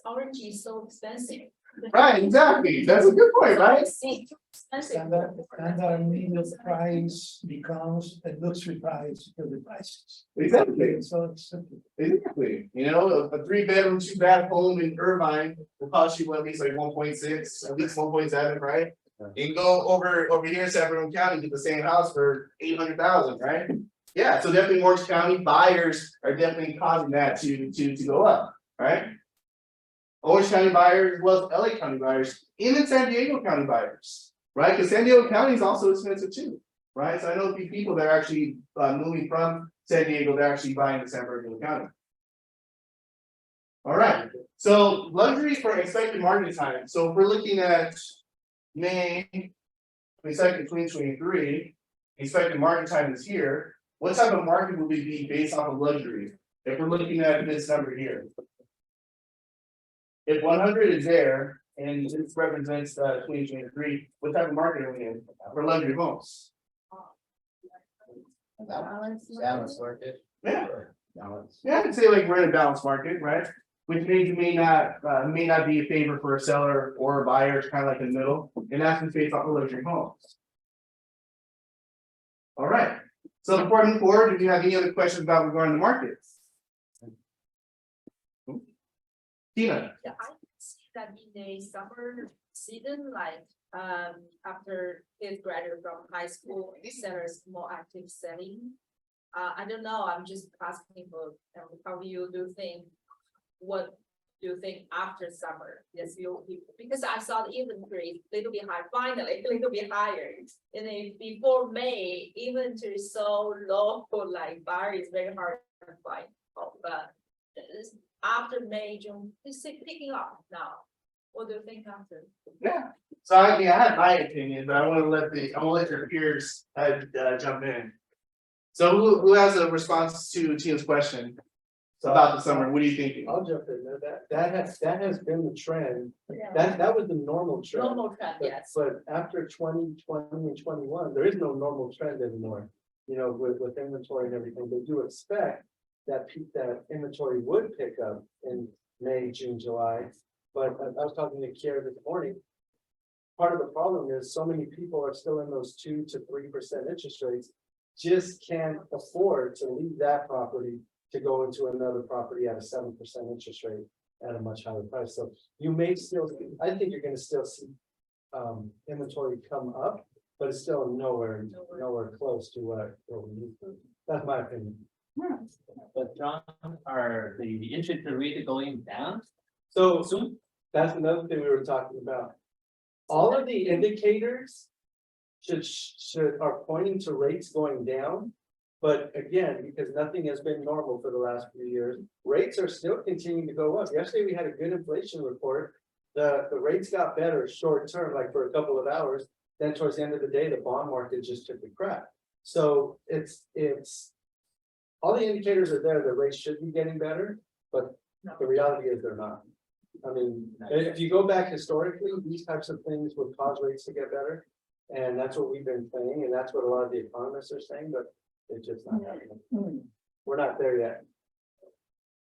Orange is so expensive. Right, exactly, that's a good point, right? Standard median price becomes a luxury price for the prices. Exactly. So it's simple. Exactly, a 3-bedroom, 2-bath home in Irvine will cost you at least like 1.6, at least 1.7, right? You can go over here in San Bernardino County, get the same house for 800,000, right? Yeah, so definitely Orange County buyers are definitely causing that to go up, right? Orange County buyers, as well as LA County buyers, even San Diego County buyers, right? Because San Diego County is also expensive too, right? So I know a few people that are actually moving from San Diego, they're actually buying in San Bernardino County. All right, so luxury for expected market time. So if we're looking at May 22nd, 2023, expected market time is here. What type of market will we be based off of luxury? If we're looking at this number here. If 100 is there, and this represents 2023, what type of market are we in for luxury homes? Balance market. Yeah, Balance. Yeah, I'd say like we're in a balanced market, right? Which means it may not be a favor for a seller or a buyer, it's kind of like in the middle, and that's just based off of luxury homes. All right, so before I move forward, if you have any other questions about regarding the markets? Tina? Yeah, I see that in the summer season, like, after kids graduate from high school, sellers more active selling. I don't know, I'm just asking for, how do you think, what do you think after summer? Yes, because I saw the inventory little bit high, finally, a little bit higher. And then before May, inventory is so low, like buyer is very hard to find. But after May, June, it's picking up now. What do you think after? Yeah, so I mean, I have my opinion, but I want to let your peers jump in. So who has a response to Tina's question about the summer? What are you thinking? I'll jump in there. That has been the trend. Yeah. That was the normal trend. Normal trend, But- yes. But after 2020 and 21, there is no normal trend anymore. You know, with inventory and everything, they do expect that that inventory would pick up in May, June, July. But I was talking to Kiera this morning. Part of the problem is so many people are still in those 2 to 3% interest rates. Just can't afford to leave that property to go into another property at a 7% interest rate at a much higher price. So you may still, I think you're gonna still see inventory come up, but it's still nowhere close to what we need. That's my opinion. But John, are the interest rate going down So soon? that's another thing we were talking about. All of the indicators are pointing to rates going down. But again, because nothing has been normal for the last few years, rates are still continuing to go up. Yesterday, we had a good inflation report. The rates got better short term, like for a couple of hours. Then towards the end of the day, the bond market just took a crack. So it's all the indicators are there, the rates should be getting better, but the reality is they're not. I mean, if you go back historically, these types of things would cause rates to get better. And that's what we've been saying, and that's what a lot of the economists are saying, but it's just not happening. We're not there yet.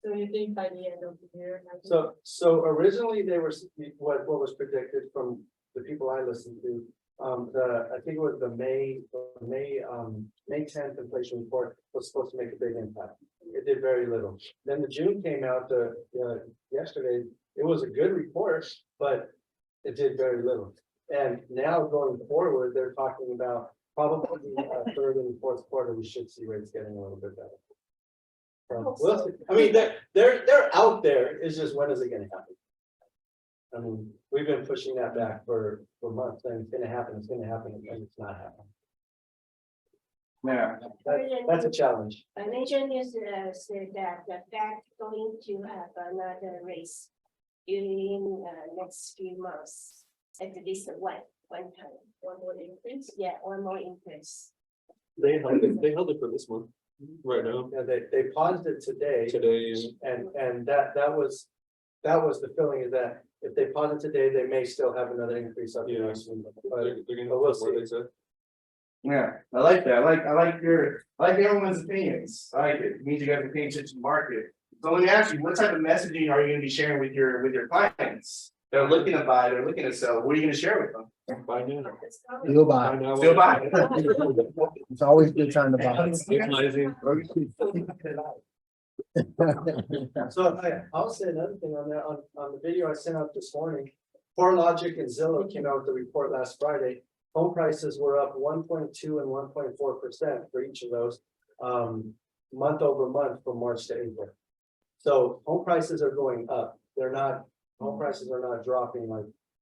So you think by the end of the year? like- So originally they were, what was predicted from the people I listened to, I think it was the May 10th inflation report was supposed to make a big impact. It did very little. Then the June came out yesterday. It was a good report, but it did very little. And now going forward, they're talking about probably third and fourth quarter, we should see rates getting a little bit better. We'll see. I mean, they're out there. It's just when is it gonna happen? I mean, we've been pushing that back for months, and it's gonna happen, and it's not happening. Yeah. That's a challenge. Financial news said that the Fed going to have another raise during next few months. At least one time. One more increase? Yeah, one more increase. They held it for this month, right now, Yeah, they paused it today. today, And that was the feeling is that if they pause it today, they may still have another increase up Yeah. next week. they're But gonna but we'll put what see. they said. Yeah, I like that. I like everyone's opinions. I like it. It means you guys are paying attention to the market. So let me ask you, what type of messaging are you gonna be sharing with your clients? They're looking to buy, they're looking to sell. What are you gonna share with them? Buy now. You'll Buy buy. now. Still buy. It's always good time to buy. Stabilizing. So I'll say another thing on that, on the video I sent out this morning. CoreLogic and Zillow came out with the report last Friday. Home prices were up 1.2 and 1.4% for each of those. Month over month from March to April. So home prices are going up. Home prices are not dropping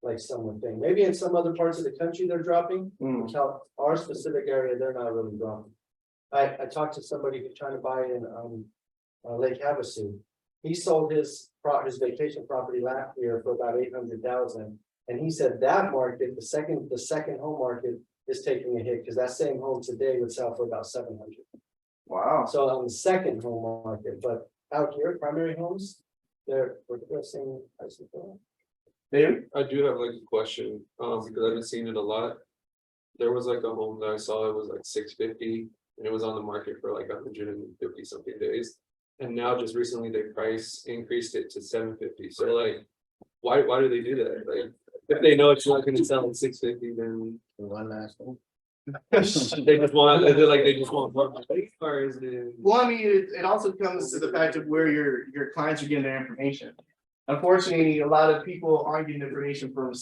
like some would think. Maybe in some other parts of the country they're dropping. In our specific area, they're not really dropping. I talked to somebody who's trying to buy in Lake Havasu. He sold his vacation property last year for about 800,000. And he said that market, the second home market is taking a hit because that same home today would sell for about 700. Wow. So on the second home market, but out here, primary homes, we're seeing prices go up. David? I do have like a question, because I've been seeing it a lot. There was like a home that I saw, it was like 650, and it was on the market for like 150 something days. And now just recently they increased it to 750, so like, why do they do that? Like, if they know it's not gonna sell at 650, then One last one. they just want, is it like they just want more money, or is it? Well, I mean, it also comes to the fact of where your clients are getting their information. Unfortunately, a lot of people aren't getting information from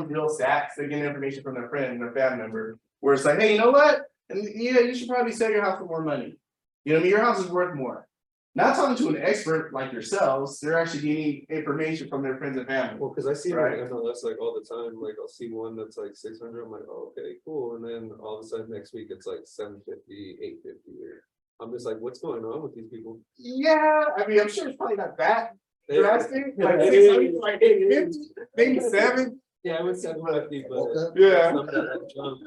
real stats. They're getting information from their friend, their family member, where it's like, hey, you know what? And yeah, you should probably sell your house for more money. You know what I mean? Your house is worth more. Not talking to an expert like yourselves, they're actually getting information from their friends and family. Well, cause I see Right. like MLS like all the time, like I'll see one that's like 600, I'm like, oh, okay, cool, and then all of a sudden next week it's like 750, 850, or I'm just like, what's going on with these people? Yeah, I mean, I'm sure it's probably not that They- drastic, like 600, like 850, maybe 7. Yeah, I would 750, but. Yeah. Some of that junk.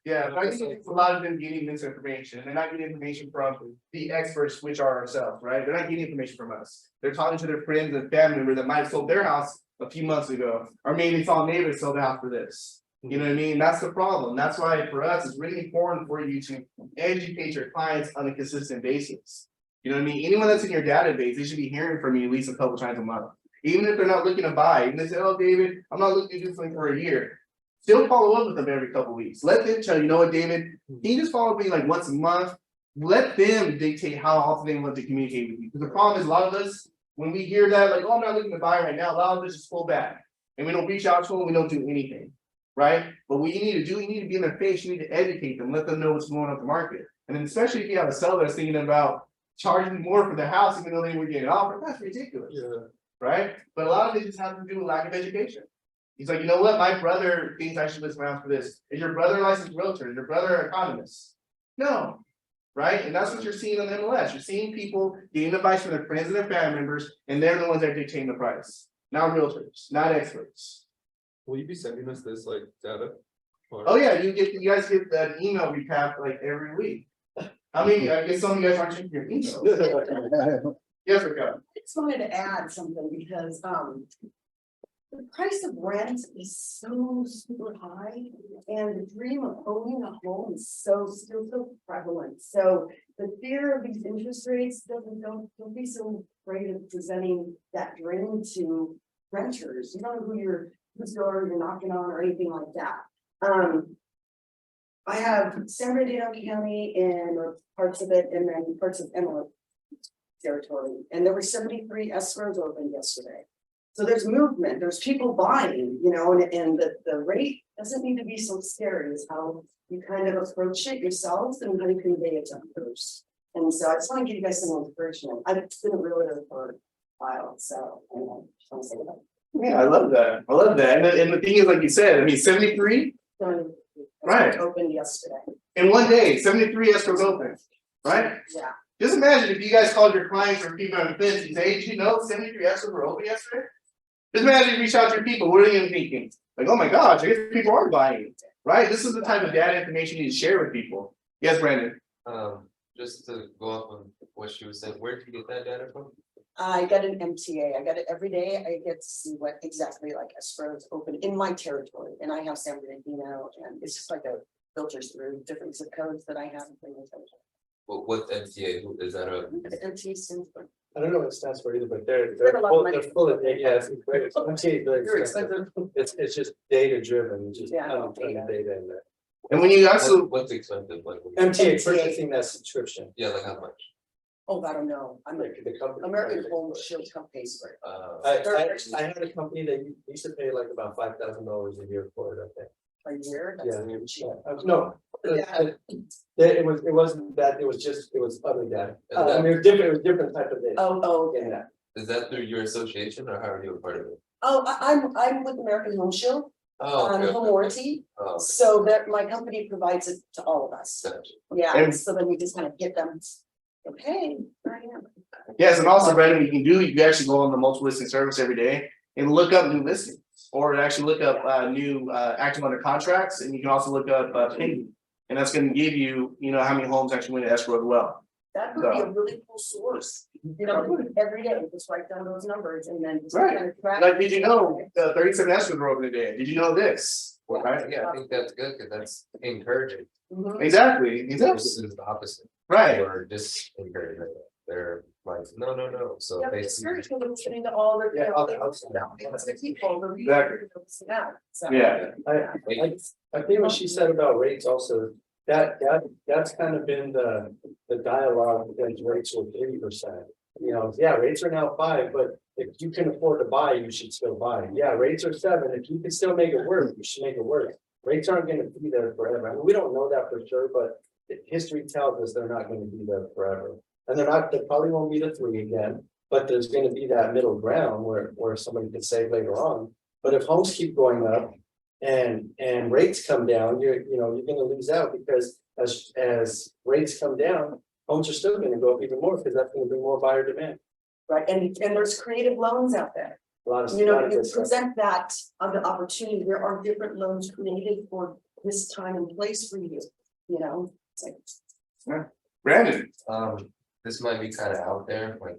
Yeah, but I think it's a lot of them getting misinformation. They're not getting information from the experts, which are ourselves, right? They're not getting information from us. They're talking to their friends and family members that might have sold their house a few months ago, or maybe saw neighbors sell their house for this. You know what I mean? That's the problem. That's why for us, it's really important for you to educate your clients on a consistent basis. You know what I mean? Anyone that's in your database, they should be hearing from you at least a couple times a month. Even if they're not looking to buy, even if they say, oh, David, I'm not looking to do something for a year. Still follow up with them every couple weeks. Let them tell you know what, David, can you just follow me like once a month? Let them dictate how often they want to communicate with you. Because the problem is a lot of us, when we hear that, like, oh, I'm not looking to buy right now, a lot of us just pull back. And we don't reach out to them, we don't do anything. Right? But what you need to do, you need to be in their face, you need to educate them, let them know what's going on with the market. And then especially if you have a seller that's thinking about charging more for the house, even though they were getting offered, that's ridiculous. Yeah. Right? But a lot of it just has to do with lack of education. He's like, you know what, my brother thinks I should list my house for this. Is your brother a licensed realtor? Is your brother an economist? No, right? And that's what you're seeing on the MLS. You're seeing people getting advice from their friends and their family members, and they're the ones that are dictating the price. Not realtors, not experts. Will you be sending us this like data? Or- Oh yeah, you guys get that email recap like every week. I mean, I guess some of you guys aren't checking your emails. Yes, Ricardo. I just wanted to add something because, the price of rent is so super high and the dream of owning a home is still so prevalent. So the fear of these interest rates, don't be so afraid of presenting that dream to renters. You don't know whose door you're knocking on or anything like that. I have San Bernardino County and parts of it and then parts of Emerald territory. And there were 73 escrows open yesterday. So there's movement, there's people buying, you know, and the rate doesn't need to be so scary as how you kind of approach it yourselves and how you convey it to others. And so I just want to give you guys some encouragement. I've been a realtor for a while, so I just want to say that. Yeah, I love that. I love that. And the thing is, like you said, I mean, 73, So, Right. Opened yesterday. in one day, 73 escrows open, right? Yeah. Just imagine if you guys called your clients or people on the fence and say, hey, did you know 73 escrows were open yesterday? Just imagine you reach out to your people, what are you thinking? Like, oh my gosh, I guess people are buying, right? This is the type of data information you need to share with people. Yes, Brandon. Just to go off on what she was saying, where did you get that data from? I get an MTA. I get it every day. I get to see what exactly like escrows open in my territory. And I have San Bernardino and it's just like a filters through different zip codes that I have. Well, what MTA, is that a? The MTA stands for. I don't know what it stands for either, but they're Spend a lot of money. full of data. Yes, it's great. MTA is very Very expensive. expensive. It's just data driven, just Yeah, ton of data in there. And when you also, What's expensive, like? MTA purchasing that subscription, Yeah, like how much? Oh, I don't know. I'm like the company. American Home Shield Company. I had a company that used to pay like about $5,000 a year for it, I think. A year. Yeah, That's cheap. no. Yeah. It wasn't that, it was other data. I mean, it was different type of data. Oh, okay. Yeah. Is that through your association or how are you a part of it? Oh, I'm with American Home Shield Oh, on okay, home okay. warranty. Oh, So that my company provides it to all of us. gotcha. Yeah, And- so then we just kind of hit them. Okay, here I am. yes, and also, Brandon, you can do, you can actually go on the multiple listing service every day and look up new listings. Or actually look up new active under contracts, and you can also look up pending. And that's gonna give you, you know, how many homes actually went to escrow as well. That would be a really cool source. You know, every day, just write down those numbers and then. just Right. kind of track. Like, did you know 37 escrows were open today? Did you know this? Right? Yeah, I think that's good, because that's encouraging. Mhm. Exactly, This exactly, is the opposite, right. or just encouraging. they're like, no, so Yeah, but basically. spiritually listening to all the. Yeah, people, Exactly. Yeah, so. Yeah. I think what she said about rates also, that's kind of been the dialogue, because rates were 3%. You know, yeah, rates are now 5, but if you can afford to buy, you should still buy. Yeah, rates are 7, if you can still make it work, you should make it work. Rates aren't gonna be there forever, I mean, we don't know that for sure, but history tells us they're not gonna be there forever. And they probably won't be the 3 again, but there's gonna be that middle ground where somebody could save later on. But if homes keep going up and rates come down, you're gonna lose out, because as rates come down, homes are still gonna go up even more, because that's gonna bring more buyer demand. Right, and there's creative loans out there. A lot of. You know, lot of you good stuff. present that on the opportunity, there are different loans created for this time and place for you, you know? It's like, Brandon. This might be kind of out there, like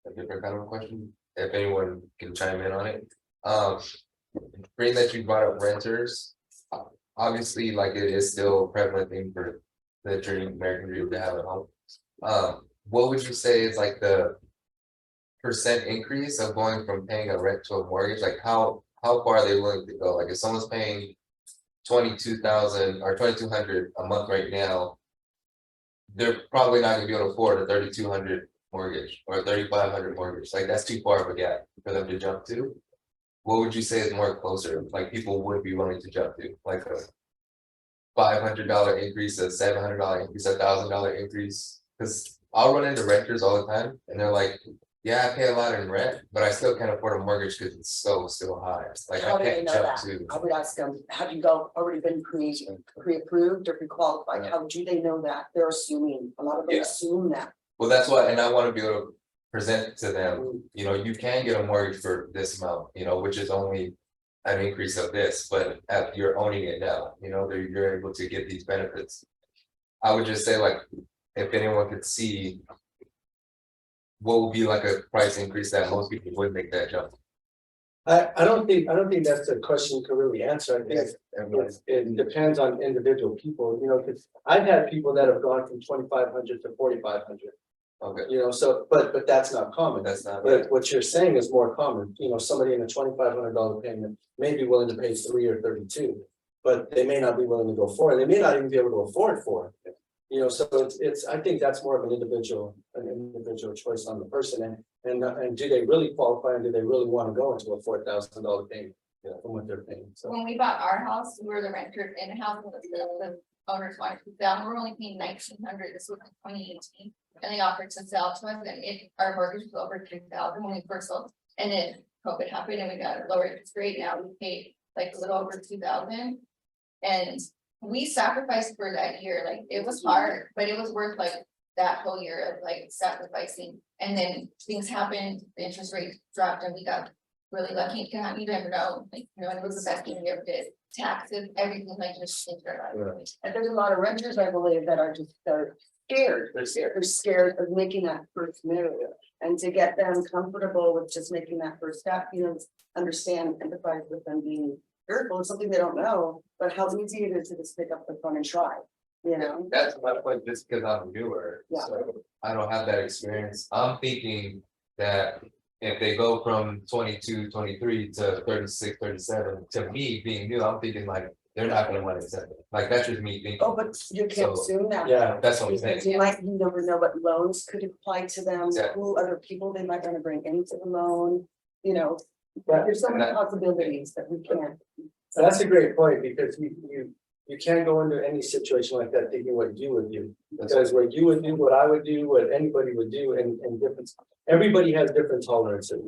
a different kind of question, if anyone can chime in on it. Being that you brought up renters, obviously, like it is still a prevalent thing for the American dream to have a home. What would you say is like the percent increase of going from paying a rent to a mortgage? Like how far are they willing to go? Like if someone's paying 22,000 or 2,200 a month right now, they're probably not gonna be able to afford a 3,200 mortgage or a 3,500 mortgage. Like that's too far of a gap for them to jump to. What would you say is more closer, like people would be willing to jump to, like a $500 increase, a $700 increase, $1,000 increase? Because I'll run into renters all the time and they're like, yeah, I pay a lot in rent, but I still can't afford a mortgage because it's so still high. Like how I do they can't know jump that? to. I would ask them, have you already been pre-approved or pre-qualified? How do they know that? They're assuming, a lot of them Yeah. assume that. Well, that's why, and I want to be able to present to them, you can get a mortgage for this amount, which is only an increase of this, but you're owning it now, you're able to get these benefits. I would just say, like, if anyone could see what would be like a price increase that most people would make that jump. I don't think that's a question you can really answer. I think it depends on individual people, because I've had people that have gone from 2,500 to 4,500. Okay. So, but that's not common. That's not. But what you're saying is more common. Somebody in a $2,500 payment may be willing to pay 3 or 32, but they may not be willing to go 4. They may not even be able to afford 4. So it's. I think that's more of an individual choice on the person, and do they really qualify, and do they really want to go into a $4,000 payment from what they're paying? So When we bought our house, we were the renters in the house, and the owners wanted to sell. We're only paying $1,900. This was in 2018, and they offered to sell to us, and our mortgage was over $3,000 when we first sold. And then COVID happened, and we got a lower interest rate. Now we paid like a little over $2,000, and we sacrificed for that year. Like it was hard, but it was worth like that whole year of like sacrificing. And then things happened, the interest rate dropped, and we got really lucky. You never know, and it was the best thing we ever did. Taxes, everything, like just changed our life. And there's a lot of renters, I believe, that are they're scared. They're scared of making that first move. And to get them comfortable with just making that first step, understand, empathize with them being fearful of something they don't know, but how easy it is to just pick up the phone and try, That's my point, just because I'm newer, Yeah. so I don't have that experience. I'm thinking that if they go from 22, 23 to 36, 37, to me being new, I'm thinking like, they're not gonna want to accept it. Like, that's just me thinking. Oh, but you can't So, assume that. yeah, That's what I'm Because saying. you never know what loans could apply to them, Exactly. who other people they might want to bring into the loan, But there's so many possibilities that we can't. that's a great point, because you can't go into any situation like that thinking what you would do. Because what you would do, what I would do, what anybody would do, and different, everybody has different tolerances.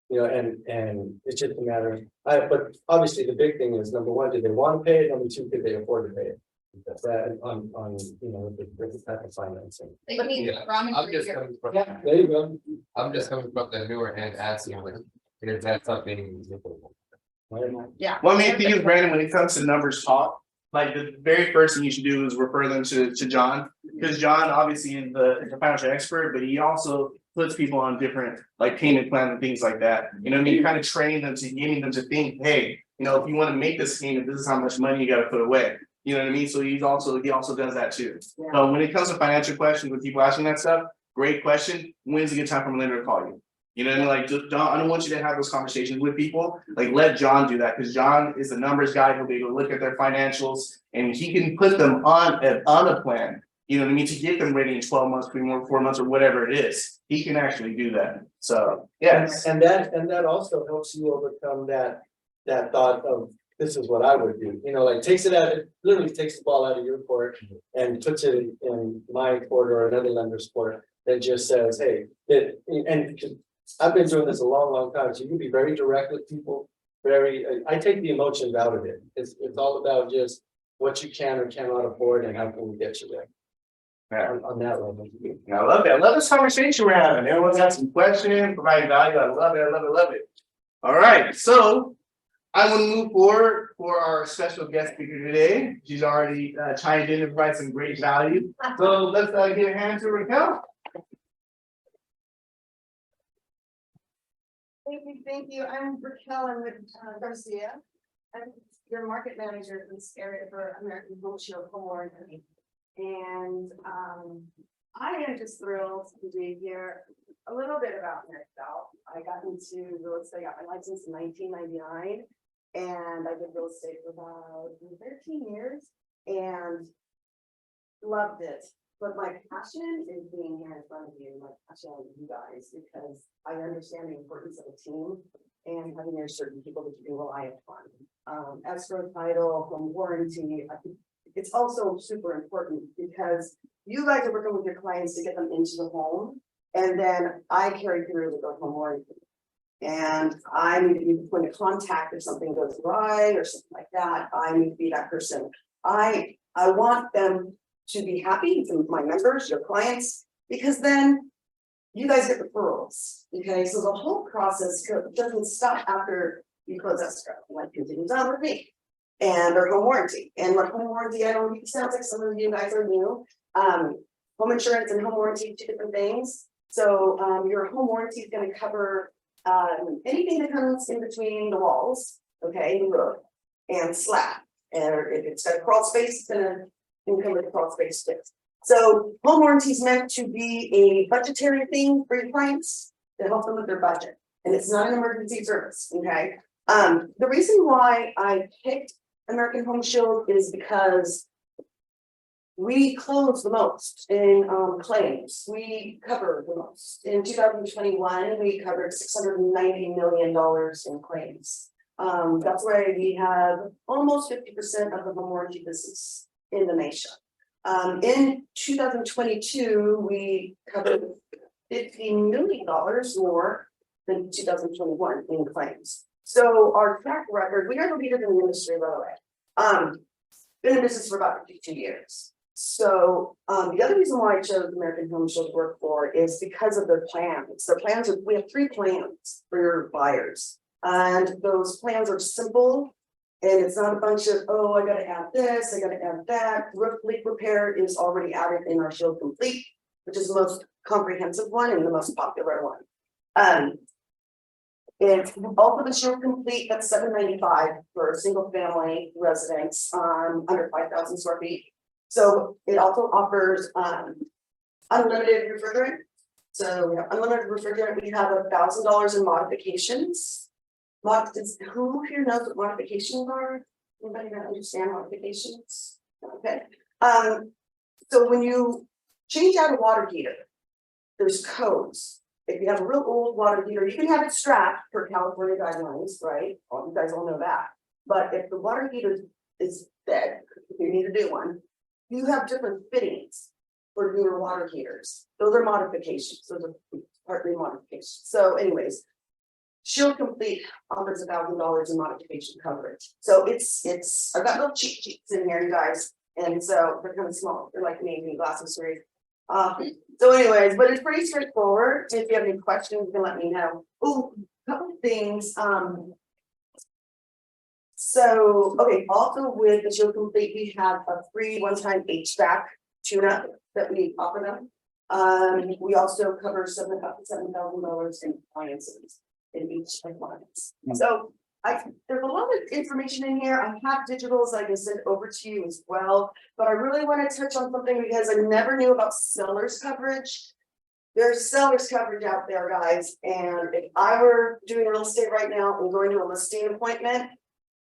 And it's just a matter, but obviously the big thing is, number one, did they want to pay it? Number two, could they afford to pay it? That's that on the type of financing. Like me, Yeah, ramen I'm for just your- coming from. Yeah, there you go. I'm just coming from the newer end, asking like, is that something? Yeah. One main thing is, Brandon, when it comes to numbers talk, like the very first thing you should do is refer them to John, because John obviously is the financial expert, but he also puts people on different like payment plans and things like that. You kind of train them to getting them to think, hey, if you want to make this payment, this is how much money you got to put away. You know what I mean? So he also does that too. Yeah. So when it comes to financial questions, when people asking that stuff, great question, when's a good time for a lender to call you? You know what I mean, like, just John, I don't want you to have those conversations with people, like, let John do that, because John is the numbers guy, he'll be able to look at their financials, and he can put them on a plan. You know what I mean, to get them ready in 12 months, 3 more, 4 months, or whatever it is, he can actually do that, so, yes. And that also helps you overcome that thought of, this is what I would do, you know, like takes it out, it literally takes the ball out of your court and puts it in my court or another lender's court. That just says, hey, and I've been doing this a long time, so you can be very direct with people. I take the emotions out of it. It's all about just what you can or cannot afford and how can we get you there. Yeah. On that level. I love it. I love this conversation we're having. Everyone's got some questions, providing value. I love it. I love it. Love it. All right. So I want to move forward for our special guest speaker today. She's already chimed in and provided some great value. So let's give a hand to Raquel. Thank you. I'm Raquel. I'm with Garcia. I'm your market manager in this area for American Home Shield Home Warranty. And I am just thrilled to be here. A little bit about myself. I got into real estate, got my license in 1999, and I did real estate for about 13 years and loved it. But my passion is being here in front of you, my passion on you guys, because I understand the importance of a team and having there certain people that you can rely upon. Escrow title, home warranty, I think it's also super important because you guys are working with your clients to get them into the home, and then I carry through with the home warranty. And I need to be the point of contact if something goes awry or something like that. I need to be that person. I want them to be happy, my members, your clients, because then you guys get referrals. Okay, so the whole process doesn't stop after you close escrow. Like continues on with me and their home warranty. And what home warranty, I don't know, it sounds like some of you guys are new. Home insurance and home warranty, two different things. So your home warranty is going to cover anything that comes in between the walls, okay, the roof and slab. And if it's got a crawl space, it's gonna encumber the crawl space too. So home warranty is meant to be a budgetary thing for your clients to help them with their budget. And it's not an emergency service, okay? The reason why I picked American Home Shield is because we close the most in claims. We cover the most. In 2021, we covered $690 million in claims. That's why we have almost 50% of the home warranty business in the nation. In 2022, we covered $50 million more than 2021 in claims. So our track record, we are the leaders in the industry, by the way. Been in business for about 52 years. So the other reason why I chose American Home Shield to work for is because of their plans. Their plans are, we have 3 plans for your buyers. And those plans are simple. And it's not a bunch of, oh, I gotta add this, I gotta add that. Roof leak repair is already added in our Shield Complete, which is the most comprehensive one and the most popular one. It's also the Shield Complete, that's $795 for a single family residence under 5,000 square feet. So it also offers unlimited refrigerant. So we have unlimited refrigerant. We have $1,000 in modifications. Who here knows what modifications are? Anybody that understand modifications? Okay. So when you change out a water heater, there's codes. If you have a real old water heater, you can have it strapped per California guidelines, right? You guys all know that. But if the water heater is dead, you need to do one. You have different fittings for newer water heaters. Those are modifications. Those are partly modifications. So anyways, Shield Complete offers $1,000 in modification coverage. So it's I've got little cheat sheets in here, you guys. And so they're kind of small. They're like me, glasses for you. So anyways, but it's pretty straightforward. If you have any questions, you can let me know. Oh, a couple of things. So, okay, also with the Shield Complete, we have a free one-time HVAC tune-up that we offer them. We also cover up to $7,000 in appliances in each appliance. So there's a lot of information in here. I have digitals I can send over to you as well, but I really want to touch on something because I never knew about seller's coverage. There's seller's coverage out there, guys, and if I were doing real estate right now and going to a listing appointment.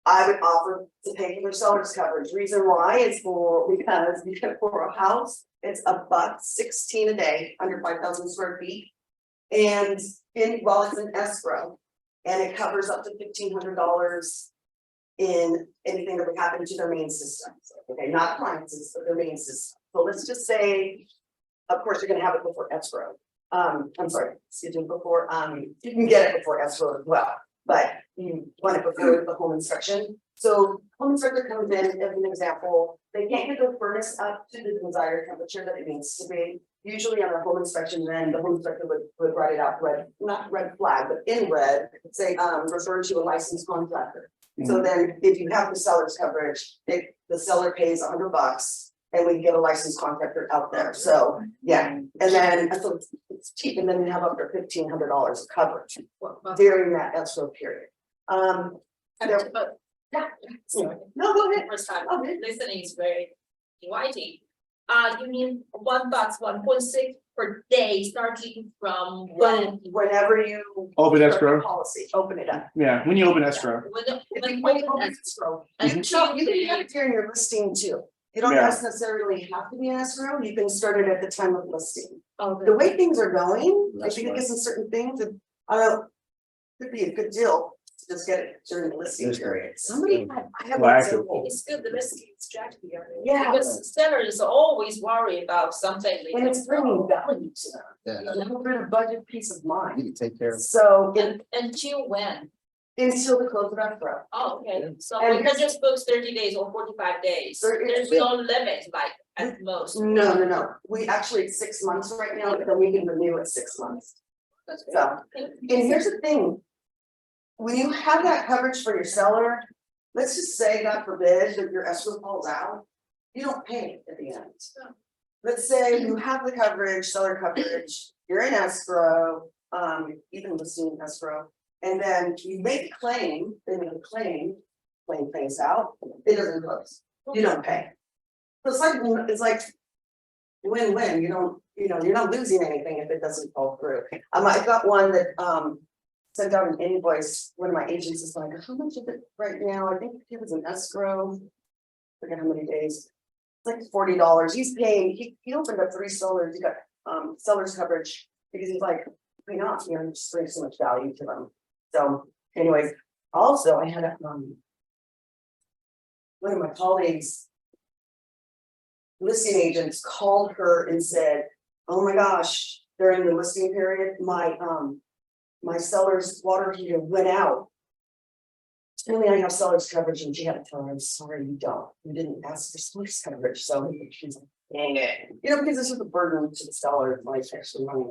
I would offer to pay for seller's coverage. Reason why is because for a house, it's $1.16 a day, under 5,000 square feet. And it's in escrow, and it covers up to $1,500 in anything that would happen to their main system. Okay, not appliances, but their main system. So let's just say, of course, you're gonna have it before escrow. I'm sorry, excuse me, before, you can get it before escrow as well, but you want it before the home inspection. So home inspector comes in, as an example, they can't get the furnace up to the desired temperature that it needs to be. Usually on a home inspection, then the home inspector would write it out red, not red flag, but in red, say, refer to a licensed contractor. So then if you have the seller's coverage, the seller pays $100 and we get a licensed contractor out there. So, yeah, and then so it's cheap, and then you have up to $1,500 of coverage during that escrow period. But, yeah, sorry. No, go ahead. First time Okay. listening is very inviting. You mean $1.16 per day, starting from Whenever you. Open start the escrow. Policy, open it up. Yeah, when you open escrow. When you open escrow. So you can have it during your listing too. You don't Yeah. necessarily have to be in escrow, you can start it at the time of listing. Oh, The way things are going, That's if you can right. get some certain things, I don't know. Could be a good deal to just get it during the listing That's period. Somebody had, I have Well, one actually- example. It's good, the listing strategy. Yeah. Because sellers always worry about something. they And it's don't bringing know. value to them, Yeah, a little bit of budget peace of you mind. can take care of. So Until when? until the close of escrow. Oh, okay, so And we can just book 30 days or 45 days, there's no limit, like, at most. No, we actually, it's 6 months right now, but then we can renew it 6 months. That's great. So, and here's the thing. When you have that coverage for your seller, let's just say, God forbid, that your escrow falls out, you don't pay at the end. Let's say you have the coverage, seller coverage, you're in escrow, even listing escrow, and then you make a claim, they make a claim pays out, it doesn't close, you don't pay. So it's like win-win, you're not losing anything if it doesn't fall through. I got one that sent out an invoice, one of my agents is like, how much is it right now? I think it was an escrow. Forget how many days. It's like $40. He's paying, he opened up 3 sellers, he got seller's coverage because he's like, why not, just bring so much value to them. So anyways, also I had one of my colleagues, listing agents, called her and said, oh my gosh, during the listing period, my seller's water heater went out. Only I have seller's coverage, and she had to tell her, I'm sorry, you don't. You didn't ask for seller's coverage, so she's like, dang it. Because this is a burden to the seller, like extra money.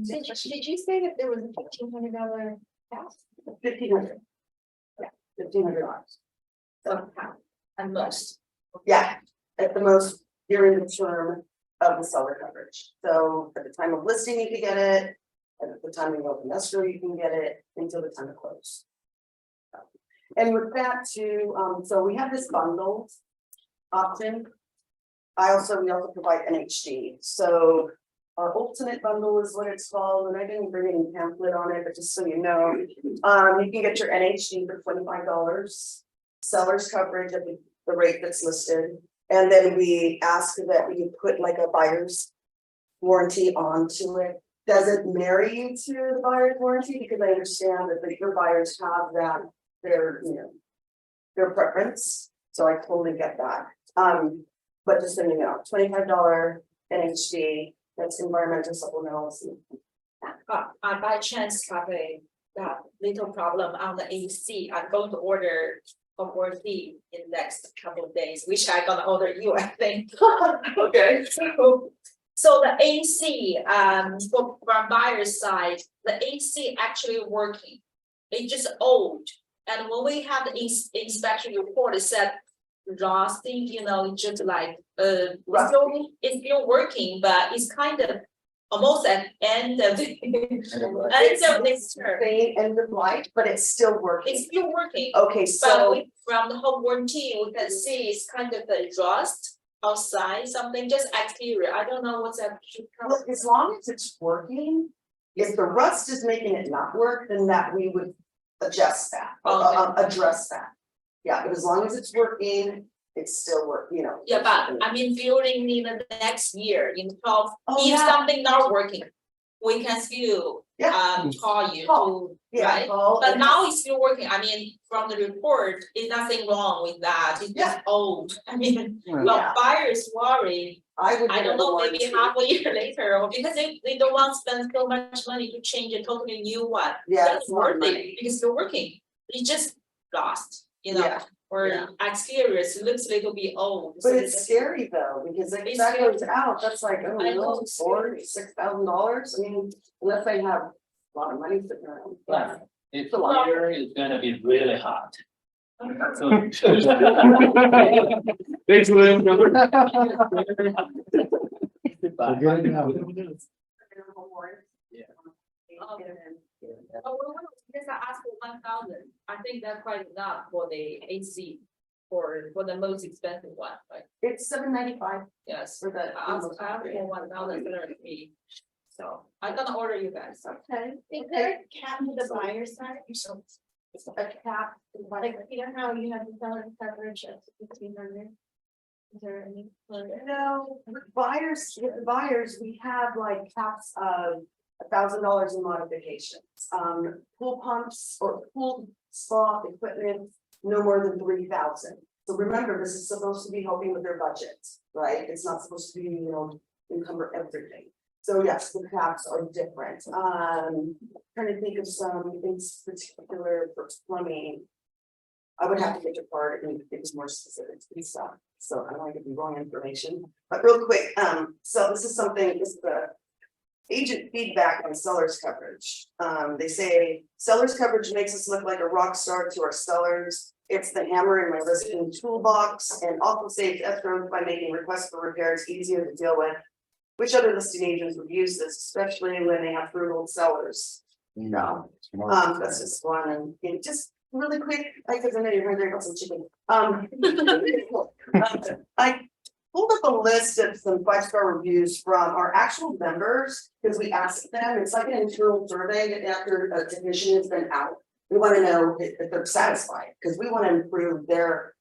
Did you say that there was a $1,500 house? $1,500. Yeah, $1,500. At most. Yeah, at the most, during the term of the seller coverage. So at the time of listing, you can get it. And at the time you open escrow, you can get it until the time of close. And with that too, so we have this bundle option. We also provide NHD. So our ultimate bundle is what it's called, and I didn't bring any pamphlet on it, but just so you know, you can get your NHD for $25, seller's coverage at the rate that's listed. And then we ask that we put like a buyer's warranty onto it. Doesn't marry you to the buyer's warranty, because I understand that your buyers have that, their preference. So I totally get that. But just so you know, $25 NHD, that's environmental supplementals. I by chance have a little problem on the AC. I'm going to order a warranty in the next couple of days, which I'm gonna order you, I think. Okay. So the AC, from buyer's side, the AC actually working. It's just old. And when we have the inspection report, it said rusting, just like, it's still working, but it's kind of almost at end of the next term. End of life, but it's still working. It's still working. Okay, so But from the home warranty, we can see it's kind of the rust. outside, something just exterior, I don't know what's that. Well, as long as it's working, if the rust is making it not work, then that we would adjust that, address that. Yeah, but as long as it's working, it's still you know. Yeah, but I mean, during the next year, in 12, Oh, if yeah. something not working, we can still call you to, Yeah, right? call But and- now it's still working, I mean, from the report, there's nothing wrong with that, it's just old, I mean, Yeah. the buyers worry. I would. I don't know, maybe warranty. half a year later, or because they don't want to spend so much money to change a totally new one. Yeah, But it's it's more worth money. it, because it's working, it's just lost, you know, Yeah, or yeah. exterior, it looks a little bit old. But so it's it's- scary though, because if It's that scary. goes out, that's like, oh, I know, no, it's $6,000, I mean, unless they have a lot of money sitting around. Yeah. If It's a lot. here is gonna be really hot. So. Thanks, William. Yeah. Oh, well, because I asked for 1,000, I think that's quite enough for the AC, for the most expensive one, right? It's $795 Yes, for the. I asked for 1,000 fee, so I'm gonna order you guys. Okay. Is there a cap to the buyer side? A cap. Like, you know how you have the seller coverage of 1,500? Is there any? No, with buyers, we have like caps of $1,000 in modifications. Pool pumps or pool spa equipment, no more than 3,000. So remember, this is supposed to be helping with their budget, right? It's not supposed to be, you know, encumber everything. So yes, the caps are different. Trying to think of some in particular for plumbing. I would have to get your part and it was more specific to these stuff. So I don't want to give you wrong information, but real quick, so this is the agent feedback on seller's coverage. They say seller's coverage makes us look like a rock star to our sellers. It's the hammer in my listing toolbox and also saves escrows by making requests for repairs easier to deal with. Which other listing agents would use this, especially when they have frugal sellers? No, that's just one, and just really quick, because I know you're hungry, I got some chicken. I pulled up a list of some 5-star reviews from our actual members, because we asked them, it's like an internal survey after a technician has been out. We want to know if they're satisfied, because we want to improve their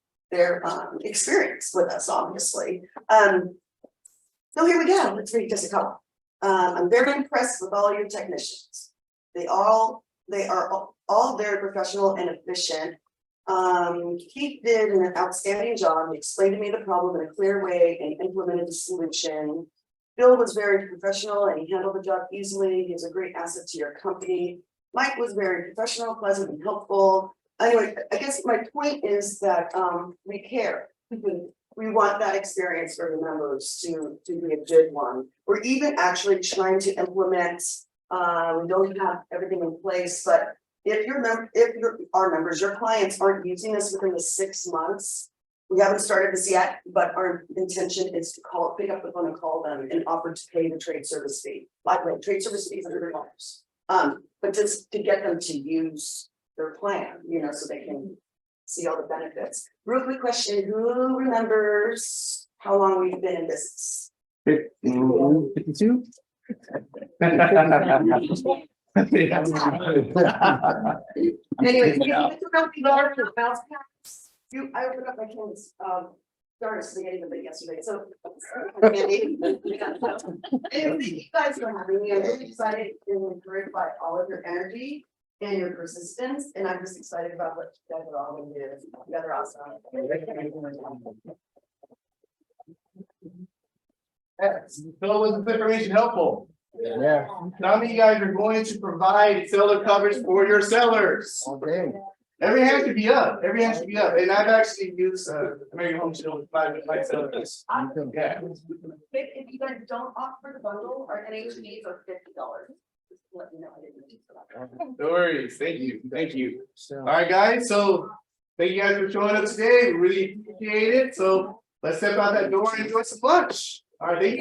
experience with us, obviously. So here we go, let's read just a couple. I'm very impressed with all your technicians. They are all very professional and efficient. Keith did an outstanding job. He explained to me the problem in a clear way and implemented the solution. Bill was very professional and he handled the job easily. He was a great asset to your company. Mike was very professional, pleasant, and helpful. Anyway, I guess my point is that we care. We want that experience for the members to be a good one. We're even actually trying to implement, we don't have everything in place, but if our members, your clients aren't using this within the 6 months, we haven't started this yet, but our intention is to pick up the phone and call them and offer to pay the trade service fee. By the way, trade service fee is $100. But just to get them to use their plan, you know, so they can see all the benefits. Real quick question, who remembers how long we've been in business? 52? Anyway, you get to know the large mouse packs. I opened up my cans, started spaghetti with it yesterday, so. Anyway, thank you guys for having me. I'm really excited and encouraged by all of your energy and your persistence, and I'm just excited about what you guys are all going to do. You guys are awesome. So was this information helpful? Yeah. Some of you guys are going to provide seller coverage for your sellers. Okay. Every hand should be up, and I've actually used American Home Shield with my sellers. Yeah. If you guys don't opt for the bundle, our NHDs are $50. Just to let you know, I didn't need for that. No worries, thank you. All right, guys, so thank you guys for showing up today, we really appreciate it, so let's step out that door and enjoy some lunch. All right, thank you.